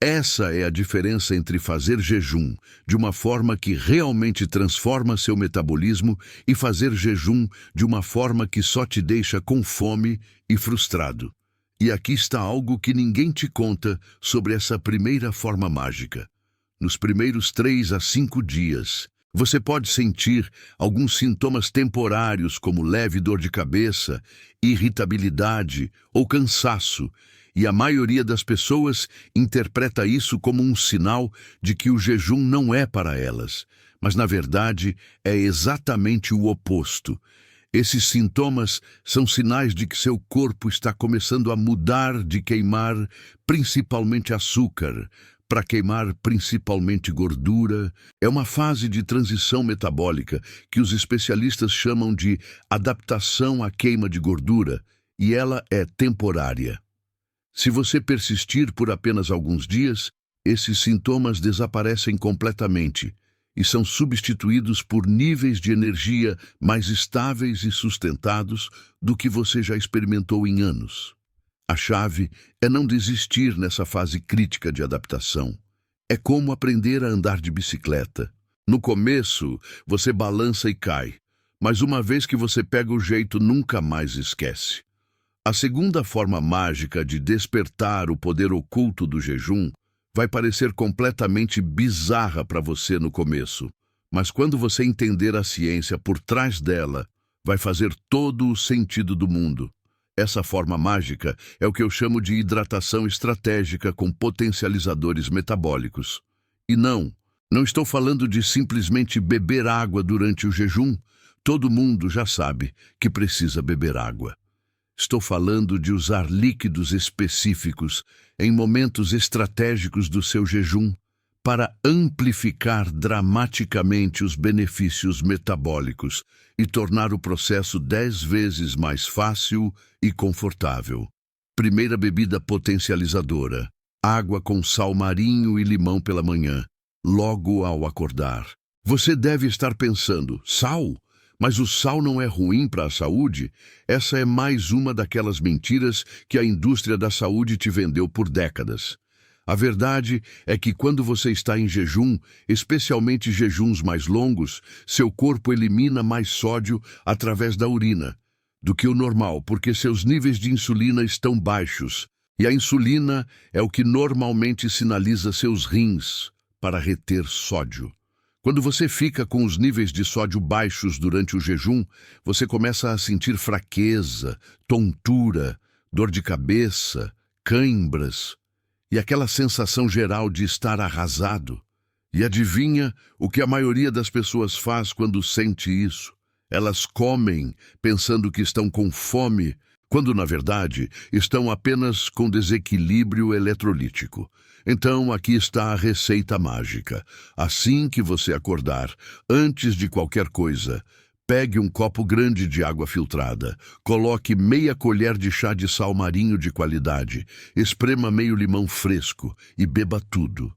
A: Essa é a diferença entre fazer jejum de uma forma que realmente transforma seu metabolismo e fazer jejum de uma forma que só te deixa com fome e frustrado. E aqui está algo que ninguém te conta sobre essa primeira forma mágica. Nos primeiros 3 a 5 dias, você pode sentir alguns sintomas temporários como leve dor de cabeça, irritabilidade ou cansaço, e a maioria das pessoas interpreta isso como um sinal de que o jejum não é para elas, mas na verdade é exatamente o oposto. Esses sintomas são sinais de que seu corpo está começando a mudar de queimar principalmente açúcar para queimar principalmente gordura. É uma fase de transição metabólica que os especialistas chamam de adaptação à queima de gordura, e ela é temporária. Se você persistir por apenas alguns dias, esses sintomas desaparecem completamente e são substituídos por níveis de energia mais estáveis e sustentados do que você já experimentou em anos. A chave é não desistir nessa fase crítica de adaptação. É como aprender a andar de bicicleta. No começo, você balança e cai, mas uma vez que você pega o jeito, nunca mais esquece. A segunda forma mágica de despertar o poder oculto do jejum vai parecer completamente bizarra para você no começo, mas quando você entender a ciência por trás dela, vai fazer todo o sentido do mundo. Essa forma mágica é o que eu chamo de hidratação estratégica com potencializadores metabólicos. E não estou falando de simplesmente beber água durante o jejum. Todo mundo já sabe que precisa beber água. Estou falando de usar líquidos específicos em momentos estratégicos do seu jejum para amplificar dramaticamente os benefícios metabólicos e tornar o processo 10 vezes mais fácil e confortável. Primeira bebida potencializadora: água com sal marinho e limão pela manhã, logo ao acordar. Você deve estar pensando: sal? Mas o sal não é ruim para a saúde? Essa é mais uma daquelas mentiras que a indústria da saúde te vendeu por décadas. A verdade é que quando você está em jejum, especialmente jejuns mais longos, seu corpo elimina mais sódio através da urina do que o normal, porque seus níveis de insulina estão baixos. E a insulina é o que normalmente sinaliza seus rins para reter sódio. Quando você fica com os níveis de sódio baixos durante o jejum, você começa a sentir fraqueza, tontura, dor de cabeça, cãibras e aquela sensação geral de estar arrasado. E adivinha o que a maioria das pessoas faz quando sente isso? Elas comem pensando que estão com fome, quando na verdade estão apenas com desequilíbrio eletrolítico. Então aqui está a receita mágica. Assim que você acordar, antes de qualquer coisa, pegue um copo grande de água filtrada, coloque meia colher de chá de sal marinho de qualidade, esprema meio limão fresco e beba tudo.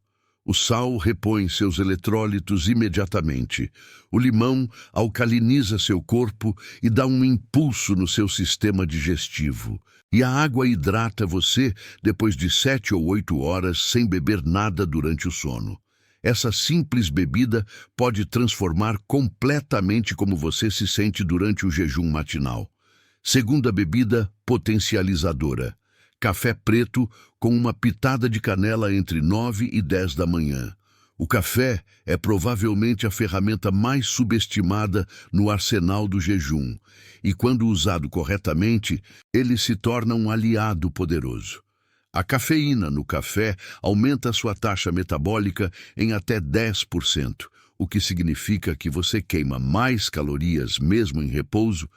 A: O sal repõe seus eletrólitos imediatamente. O limão alcaliniza seu corpo e dá um impulso no seu sistema digestivo. E a água hidrata você depois de 7 ou 8 horas sem beber nada durante o sono. Essa simples bebida pode transformar completamente como você se sente durante o jejum matinal. Segunda bebida potencializadora: café preto com uma pitada de canela entre 9 e 10 da manhã. O café é provavelmente a ferramenta mais subestimada no arsenal do jejum, e quando usado corretamente, ele se torna um aliado poderoso. A cafeína no café aumenta a sua taxa metabólica em até 10%, o que significa que você queima mais calorias mesmo em repouso.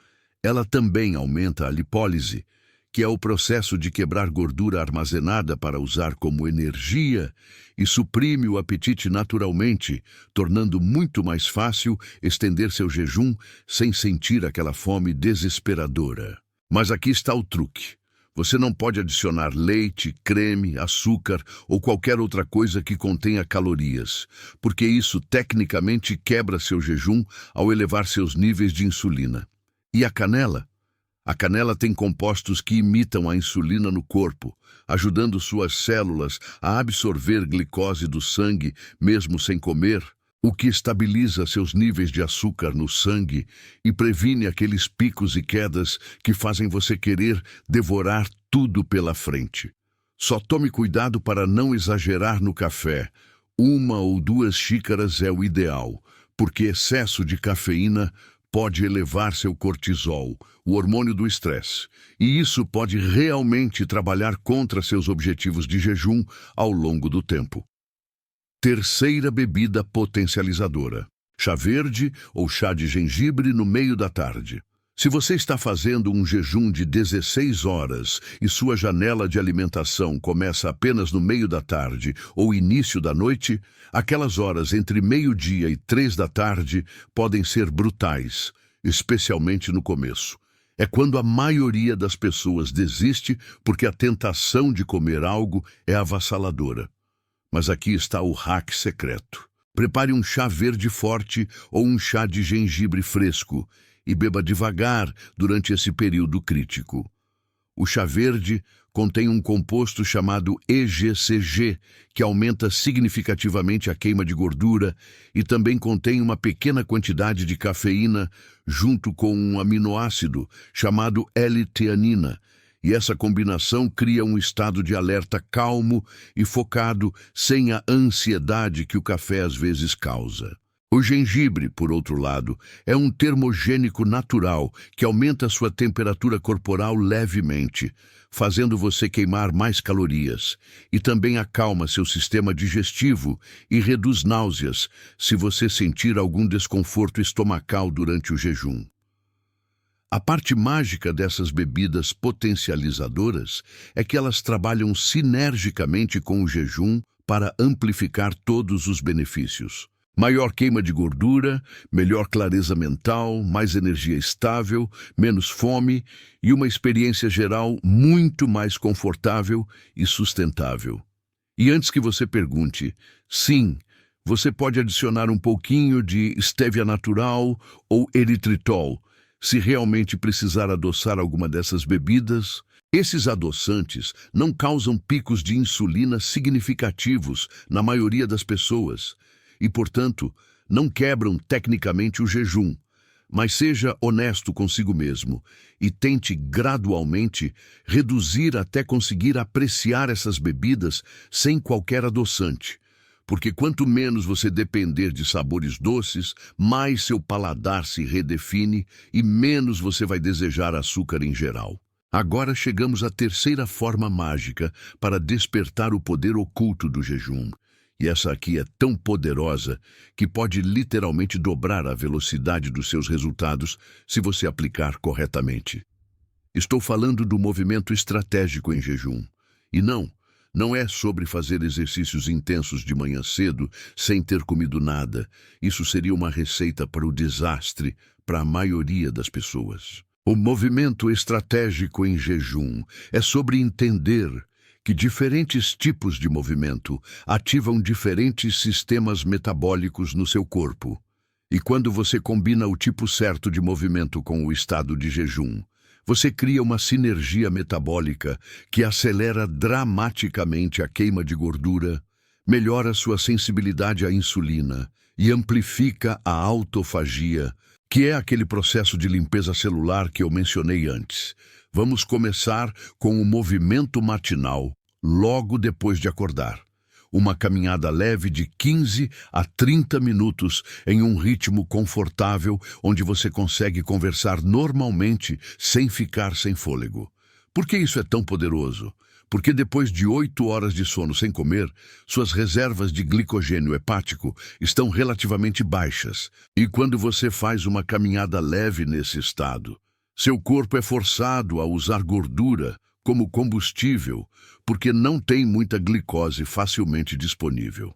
A: Ela também aumenta a lipólise, que é o processo de quebrar gordura armazenada para usar como energia, e suprime o apetite naturalmente, tornando muito mais fácil estender seu jejum sem sentir aquela fome desesperadora. Mas aqui está o truque. Você não pode adicionar leite, creme, açúcar ou qualquer outra coisa que contenha calorias, porque isso tecnicamente quebra seu jejum ao elevar seus níveis de insulina. E a canela? A canela tem compostos que imitam a insulina no corpo, ajudando suas células a absorver glicose do sangue mesmo sem comer, o que estabiliza seus níveis de açúcar no sangue e previne aqueles picos e quedas que fazem você querer devorar tudo pela frente. Só tome cuidado para não exagerar no café. 1 ou 2 xícaras é o ideal, porque excesso de cafeína pode elevar seu cortisol, o hormônio do estresse, e isso pode realmente trabalhar contra seus objetivos de jejum ao longo do tempo. Terceira bebida potencializadora: chá verde ou chá de gengibre no meio da tarde. Se você está fazendo um jejum de 16 horas e sua janela de alimentação começa apenas no meio da tarde ou início da noite, aquelas horas entre meio-dia e 3 da tarde podem ser brutais, especialmente no começo. É quando a maioria das pessoas desiste porque a tentação de comer algo é avassaladora. Mas aqui está o hack secreto. Prepare um chá verde forte ou um chá de gengibre fresco e beba devagar durante esse período crítico. O chá verde contém um composto chamado EGCG, que aumenta significativamente a queima de gordura e também contém uma pequena quantidade de cafeína junto com um aminoácido chamado L-teanina, e essa combinação cria um estado de alerta calmo e focado, sem a ansiedade que o café às vezes causa. O gengibre, por outro lado, é um termogênico natural que aumenta sua temperatura corporal levemente, fazendo você queimar mais calorias, e também acalma seu sistema digestivo e reduz náuseas se você sentir algum desconforto estomacal durante o jejum. A parte mágica dessas bebidas potencializadoras é que elas trabalham sinergicamente com o jejum para amplificar todos os benefícios. Maior queima de gordura, melhor clareza mental, mais energia estável, menos fome e uma experiência geral muito mais confortável e sustentável. E antes que você pergunte, sim, você pode adicionar um pouquinho de stevia natural ou eritritol, se realmente precisar adoçar alguma dessas bebidas. Esses adoçantes não causam picos de insulina significativos na maioria das pessoas e, portanto, não quebram tecnicamente o jejum. Mas seja honesto consigo mesmo e tente gradualmente reduzir até conseguir apreciar essas bebidas sem qualquer adoçante. Porque quanto menos você depender de sabores doces, mais seu paladar se redefine e menos você vai desejar açúcar em geral. Agora chegamos à terceira forma mágica para despertar o poder oculto do jejum. E essa aqui é tão poderosa que pode literalmente dobrar a velocidade dos seus resultados se você aplicar corretamente. Estou falando do movimento estratégico em jejum. E não é sobre fazer exercícios intensos de manhã cedo sem ter comido nada. Isso seria uma receita para o desastre para a maioria das pessoas. O movimento estratégico em jejum é sobre entender que diferentes tipos de movimento ativam diferentes sistemas metabólicos no seu corpo. E quando você combina o tipo certo de movimento com o estado de jejum, você cria uma sinergia metabólica que acelera dramaticamente a queima de gordura, melhora sua sensibilidade à insulina e amplifica a autofagia, que é aquele processo de limpeza celular que eu mencionei antes. Vamos começar com o movimento matinal, logo depois de acordar. Uma caminhada leve de 15 a 30 minutos em um ritmo confortável, onde você consegue conversar normalmente sem ficar sem fôlego. Por que isso é tão poderoso? Porque depois de 8 horas de sono sem comer, suas reservas de glicogênio hepático estão relativamente baixas. E quando você faz uma caminhada leve nesse estado, seu corpo é forçado a usar gordura como combustível, porque não tem muita glicose facilmente disponível.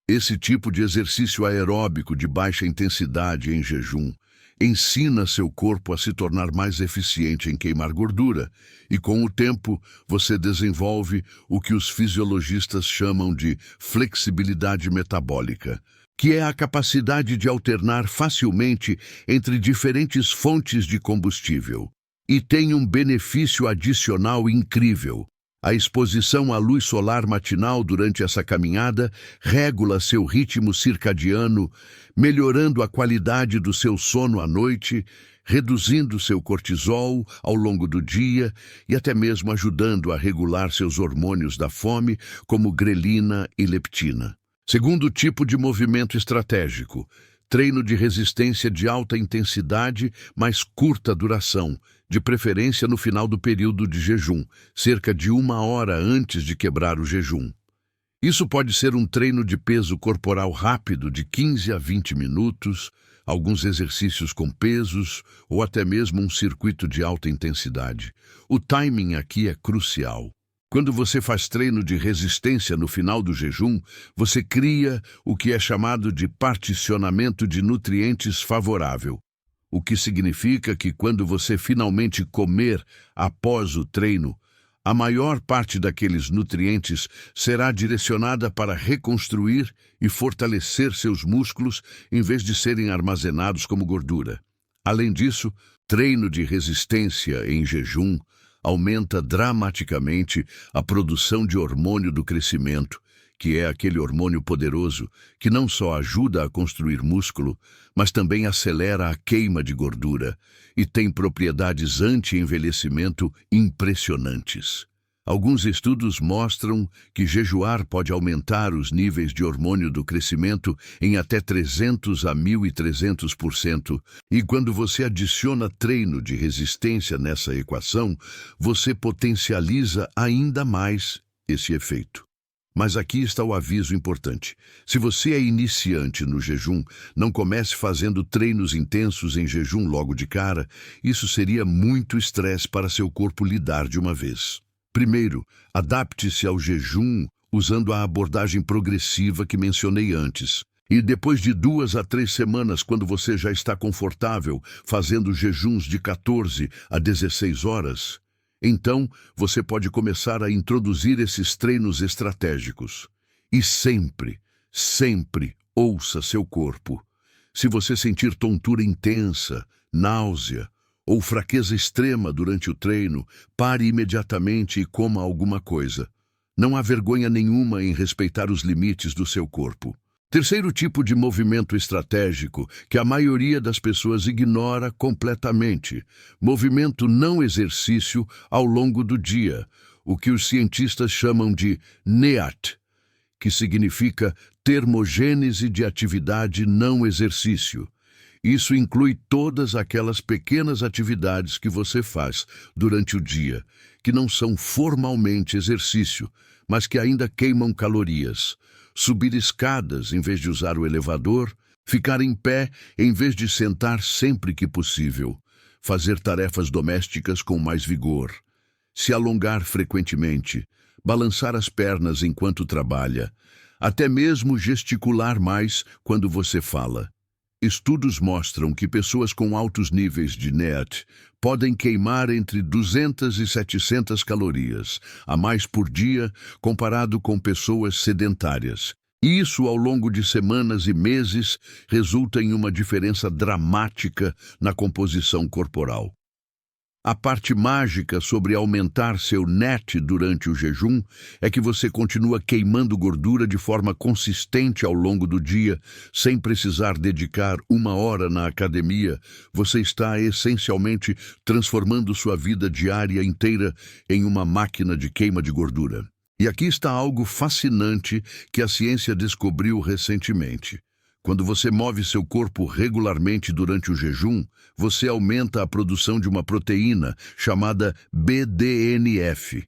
A: Esse tipo de exercício aeróbico de baixa intensidade em jejum ensina seu corpo a se tornar mais eficiente em queimar gordura, e com o tempo você desenvolve o que os fisiologistas chamam de flexibilidade metabólica, que é a capacidade de alternar facilmente entre diferentes fontes de combustível. E tem um benefício adicional incrível. A exposição à luz solar matinal durante essa caminhada regula seu ritmo circadiano, melhorando a qualidade do seu sono à noite, reduzindo seu cortisol ao longo do dia e até mesmo ajudando a regular seus hormônios da fome, como grelina e leptina. Segundo tipo de movimento estratégico, treino de resistência de alta intensidade, mas curta duração, de preferência no final do período de jejum, cerca de 1 hora antes de quebrar o jejum. Isso pode ser um treino de peso corporal rápido de 15 a 20 minutos, alguns exercícios com pesos ou até mesmo um circuito de alta intensidade. O timing aqui é crucial. Quando você faz treino de resistência no final do jejum, você cria o que é chamado de particionamento de nutrientes favorável, o que significa que quando você finalmente comer após o treino, a maior parte daqueles nutrientes será direcionada para reconstruir e fortalecer seus músculos em vez de serem armazenados como gordura. Além disso, treino de resistência em jejum aumenta dramaticamente a produção de hormônio do crescimento, que é aquele hormônio poderoso que não só ajuda a construir músculo, mas também acelera a queima de gordura e tem propriedades anti-envelhecimento impressionantes. Alguns estudos mostram que jejuar pode aumentar os níveis de hormônio do crescimento em até 300 a 1.300%, e quando você adiciona treino de resistência nessa equação, você potencializa ainda mais esse efeito. Mas aqui está o aviso importante. Se você é iniciante no jejum, não comece fazendo treinos intensos em jejum logo de cara. Isso seria muito estresse para seu corpo lidar de uma vez. Primeiro, adapte-se ao jejum usando a abordagem progressiva que mencionei antes. E depois de 2 a 3 semanas, quando você já está confortável fazendo jejuns de 14 a 16 horas, então você pode começar a introduzir esses treinos estratégicos. E sempre, sempre ouça seu corpo. Se você sentir tontura intensa, náusea ou fraqueza extrema durante o treino, pare imediatamente e coma alguma coisa. Não há vergonha nenhuma em respeitar os limites do seu corpo. Terceiro tipo de movimento estratégico que a maioria das pessoas ignora completamente: movimento não exercício ao longo do dia, o que os cientistas chamam de NEAT, que significa termogênese de atividade não exercício. Isso inclui todas aquelas pequenas atividades que você faz durante o dia, que não são formalmente exercício, mas que ainda queimam calorias. Subir escadas em vez de usar o elevador, ficar em pé em vez de sentar sempre que possível, fazer tarefas domésticas com mais vigor, se alongar frequentemente, balançar as pernas enquanto trabalha, até mesmo gesticular mais quando você fala. Estudos mostram que pessoas com altos níveis de NEAT podem queimar entre 200 e 700 calorias a mais por dia comparado com pessoas sedentárias. E isso, ao longo de semanas e meses, resulta em uma diferença dramática na composição corporal. A parte mágica sobre aumentar seu NEAT durante o jejum é que você continua queimando gordura de forma consistente ao longo do dia, sem precisar dedicar 1 hora na academia. Você está essencialmente transformando sua vida diária inteira em uma máquina de queima de gordura. E aqui está algo fascinante que a ciência descobriu recentemente. Quando você move seu corpo regularmente durante o jejum, você aumenta a produção de uma proteína chamada BDNF,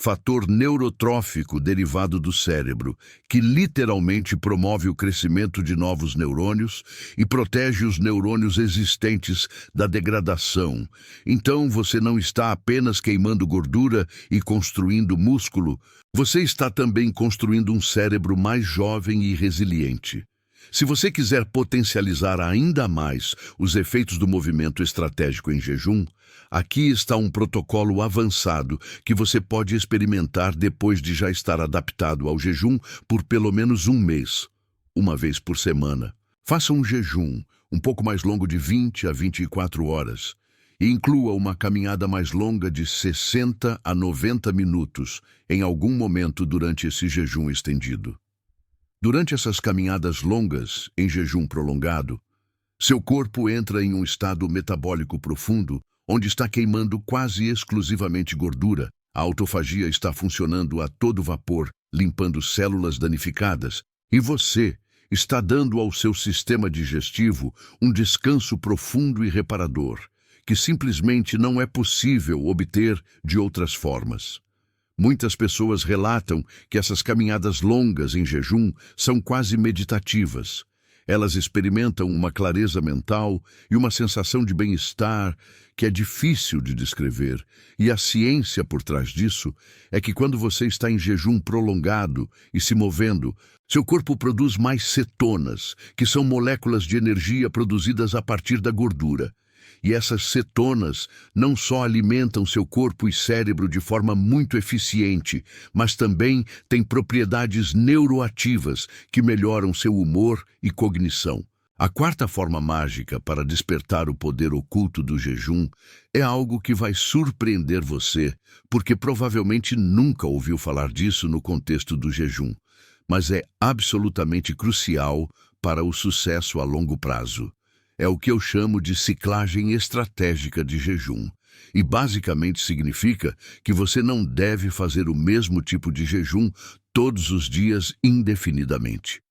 A: fator neurotrófico derivado do cérebro, que literalmente promove o crescimento de novos neurônios e protege os neurônios existentes da degradação. Então você não está apenas queimando gordura e construindo músculo, você está também construindo um cérebro mais jovem e resiliente. Se você quiser potencializar ainda mais os efeitos do movimento estratégico em jejum, aqui está um protocolo avançado que você pode experimentar depois de já estar adaptado ao jejum por pelo menos 1 mês, 1 vez por semana. Faça um jejum um pouco mais longo de 20 a 24 horas E inclua uma caminhada mais longa de 60 a 90 minutos em algum momento durante esse jejum estendido. Durante essas caminhadas longas, em jejum prolongado, seu corpo entra em um estado metabólico profundo, onde está queimando quase exclusivamente gordura. A autofagia está funcionando a todo vapor, limpando células danificadas, e você está dando ao seu sistema digestivo um descanso profundo e reparador, que simplesmente não é possível obter de outras formas. Muitas pessoas relatam que essas caminhadas longas em jejum são quase meditativas. Elas experimentam uma clareza mental e uma sensação de bem-estar que é difícil de descrever. E a ciência por trás disso é que quando você está em jejum prolongado e se movendo, seu corpo produz mais cetonas, que são moléculas de energia produzidas a partir da gordura. E essas cetonas não só alimentam seu corpo e cérebro de forma muito eficiente, mas também têm propriedades neuroativas que melhoram seu humor e cognição. A quarta forma mágica para despertar o poder oculto do jejum é algo que vai surpreender você, porque provavelmente nunca ouviu falar disso no contexto do jejum, mas é absolutamente crucial para o sucesso a longo prazo. É o que eu chamo de ciclagem estratégica de jejum. E basicamente significa que você não deve fazer o mesmo tipo de jejum todos os dias indefinidamente.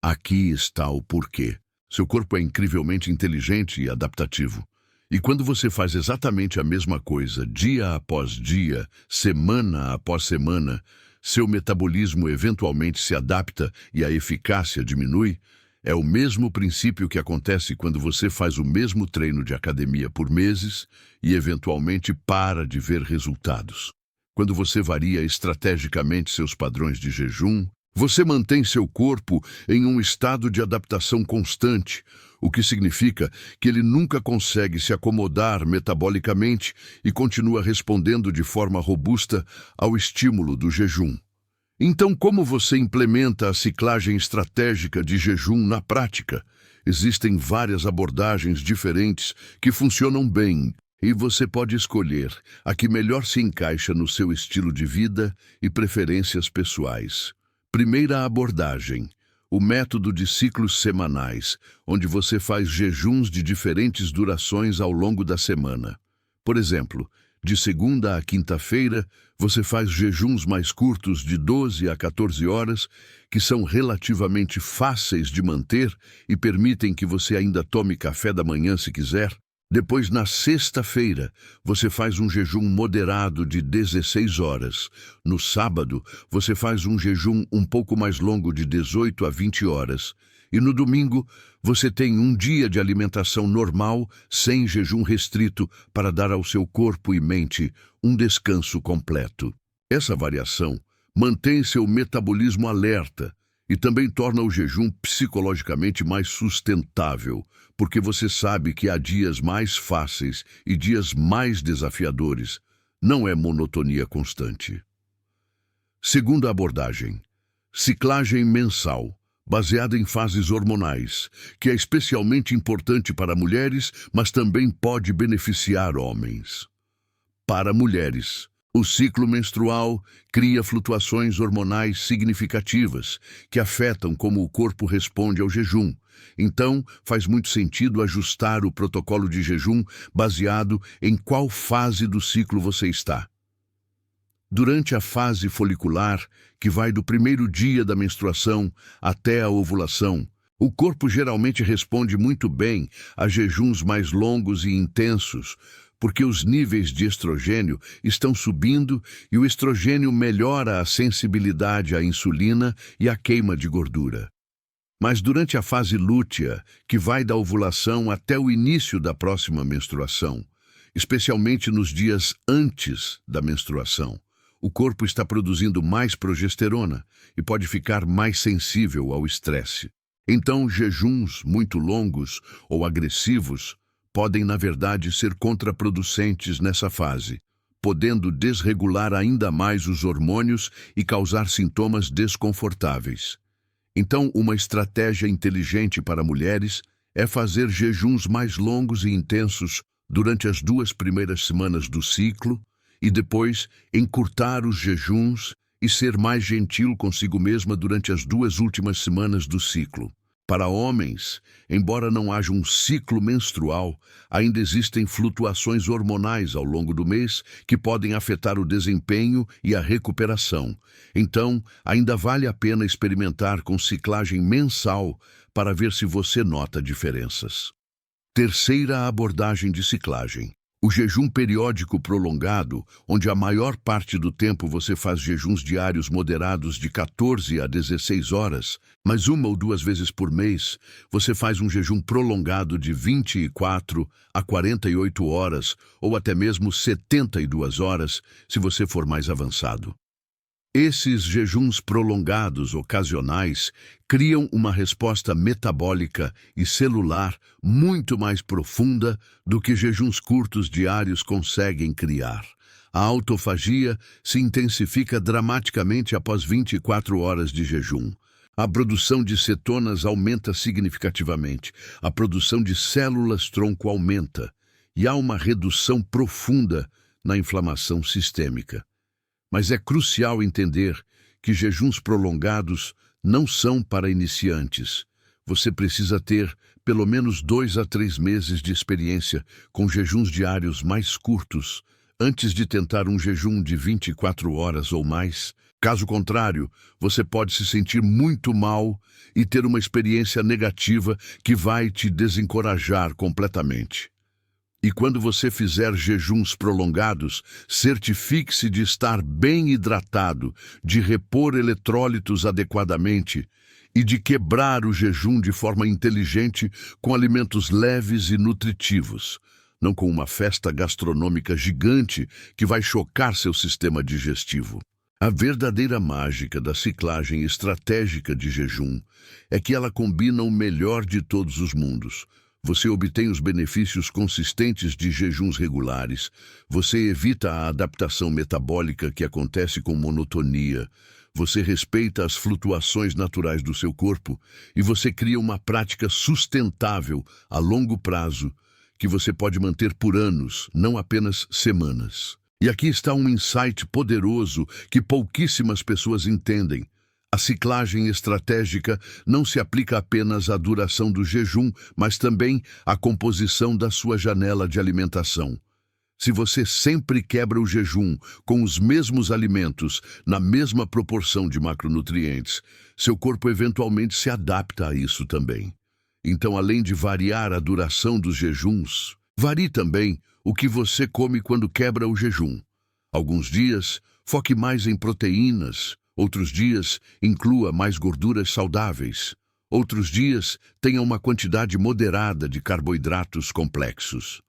A: Aqui está o porquê. Seu corpo é incrivelmente inteligente e adaptativo. E quando você faz exatamente a mesma coisa dia após dia, semana após semana, seu metabolismo eventualmente se adapta e a eficácia diminui. É o mesmo princípio que acontece quando você faz o mesmo treino de academia por meses e eventualmente para de ver resultados. Quando você varia estrategicamente seus padrões de jejum, você mantém seu corpo em um estado de adaptação constante, o que significa que ele nunca consegue se acomodar metabolicamente e continua respondendo de forma robusta ao estímulo do jejum. Então, como você implementa a ciclagem estratégica de jejum na prática? Existem várias abordagens diferentes que funcionam bem e você pode escolher a que melhor se encaixa no seu estilo de vida e preferências pessoais. Primeira abordagem: o método de ciclos semanais, onde você faz jejuns de diferentes durações ao longo da semana. Por exemplo, de segunda a quinta-feira, você faz jejuns mais curtos de 12 a 14 horas, que são relativamente fáceis de manter e permitem que você ainda tome café da manhã se quiser. Depois, na sexta-feira, você faz um jejum moderado de 16 horas. No sábado, você faz um jejum um pouco mais longo de 18 a 20 horas. E no domingo, você tem um dia de alimentação normal, sem jejum restrito, para dar ao seu corpo e mente um descanso completo. Essa variação mantém seu metabolismo alerta e também torna o jejum psicologicamente mais sustentável, porque você sabe que há dias mais fáceis e dias mais desafiadores. Não é monotonia constante. Segunda abordagem: ciclagem mensal, baseada em fases hormonais, que é especialmente importante para mulheres, mas também pode beneficiar homens. Para mulheres, o ciclo menstrual cria flutuações hormonais significativas, que afetam como o corpo responde ao jejum. Então, faz muito sentido ajustar o protocolo de jejum baseado em qual fase do ciclo você está. Durante a fase folicular, que vai do primeiro dia da menstruação até a ovulação, o corpo geralmente responde muito bem a jejuns mais longos e intensos, porque os níveis de estrogênio estão subindo e o estrogênio melhora a sensibilidade à insulina e à queima de gordura. Mas durante a fase lútea, que vai da ovulação até o início da próxima menstruação, especialmente nos dias antes da menstruação, o corpo está produzindo mais progesterona e pode ficar mais sensível ao estresse. Então, jejuns muito longos ou agressivos podem, na verdade, ser contraproducentes nessa fase, podendo desregular ainda mais os hormônios e causar sintomas desconfortáveis. Então, uma estratégia inteligente para mulheres é fazer jejuns mais longos e intensos durante as 2 primeiras semanas do ciclo e depois encurtar os jejuns e ser mais gentil consigo mesma durante as 2 últimas semanas do ciclo. Para homens, embora não haja um ciclo menstrual, ainda existem flutuações hormonais ao longo do mês que podem afetar o desempenho e a recuperação. Então, ainda vale a pena experimentar com ciclagem mensal para ver se você nota diferenças. Terceira abordagem de ciclagem. O jejum periódico prolongado, onde a maior parte do tempo você faz jejuns diários moderados de 14 a 16 horas, mas 1 ou 2 vezes por mês, você faz um jejum prolongado de 24 a 48 horas ou até mesmo 72 horas, se você for mais avançado. Esses jejuns prolongados ocasionais criam uma resposta metabólica e celular muito mais profunda do que jejuns curtos diários conseguem criar. A autofagia se intensifica dramaticamente após 24 horas de jejum. A produção de cetonas aumenta significativamente, a produção de células-tronco aumenta, e há uma redução profunda na inflamação sistêmica. Mas é crucial entender que jejuns prolongados não são para iniciantes. Você precisa ter pelo menos 2 a 3 meses de experiência com jejuns diários mais curtos antes de tentar um jejum de 24 horas ou mais. Caso contrário, você pode se sentir muito mal e ter uma experiência negativa que vai te desencorajar completamente. E quando você fizer jejuns prolongados, certifique-se de estar bem hidratado, de repor eletrólitos adequadamente e de quebrar o jejum de forma inteligente com alimentos leves e nutritivos, não com uma festa gastronômica gigante que vai chocar seu sistema digestivo. A verdadeira mágica da ciclagem estratégica de jejum é que ela combina o melhor de todos os mundos. Você obtém os benefícios consistentes de jejuns regulares, você evita a adaptação metabólica que acontece com monotonia, você respeita as flutuações naturais do seu corpo e você cria uma prática sustentável a longo prazo que você pode manter por anos, não apenas semanas. E aqui está um insight poderoso que pouquíssimas pessoas entendem. A ciclagem estratégica não se aplica apenas à duração do jejum, mas também à composição da sua janela de alimentação. Se você sempre quebra o jejum com os mesmos alimentos, na mesma proporção de macronutrientes, seu corpo eventualmente se adapta a isso também. Então, além de variar a duração dos jejuns, varie também o que você come quando quebra o jejum. Alguns dias, foque mais em proteínas. Outros dias, inclua mais gorduras saudáveis. Outros dias, tenha uma quantidade moderada de carboidratos complexos.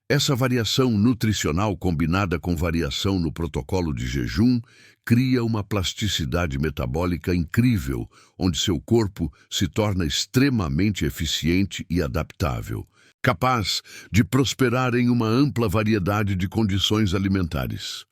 A: Essa variação nutricional combinada com variação no protocolo de jejum cria uma plasticidade metabólica incrível, onde seu corpo se torna extremamente eficiente e adaptável, capaz de prosperar em uma ampla variedade de condições alimentares.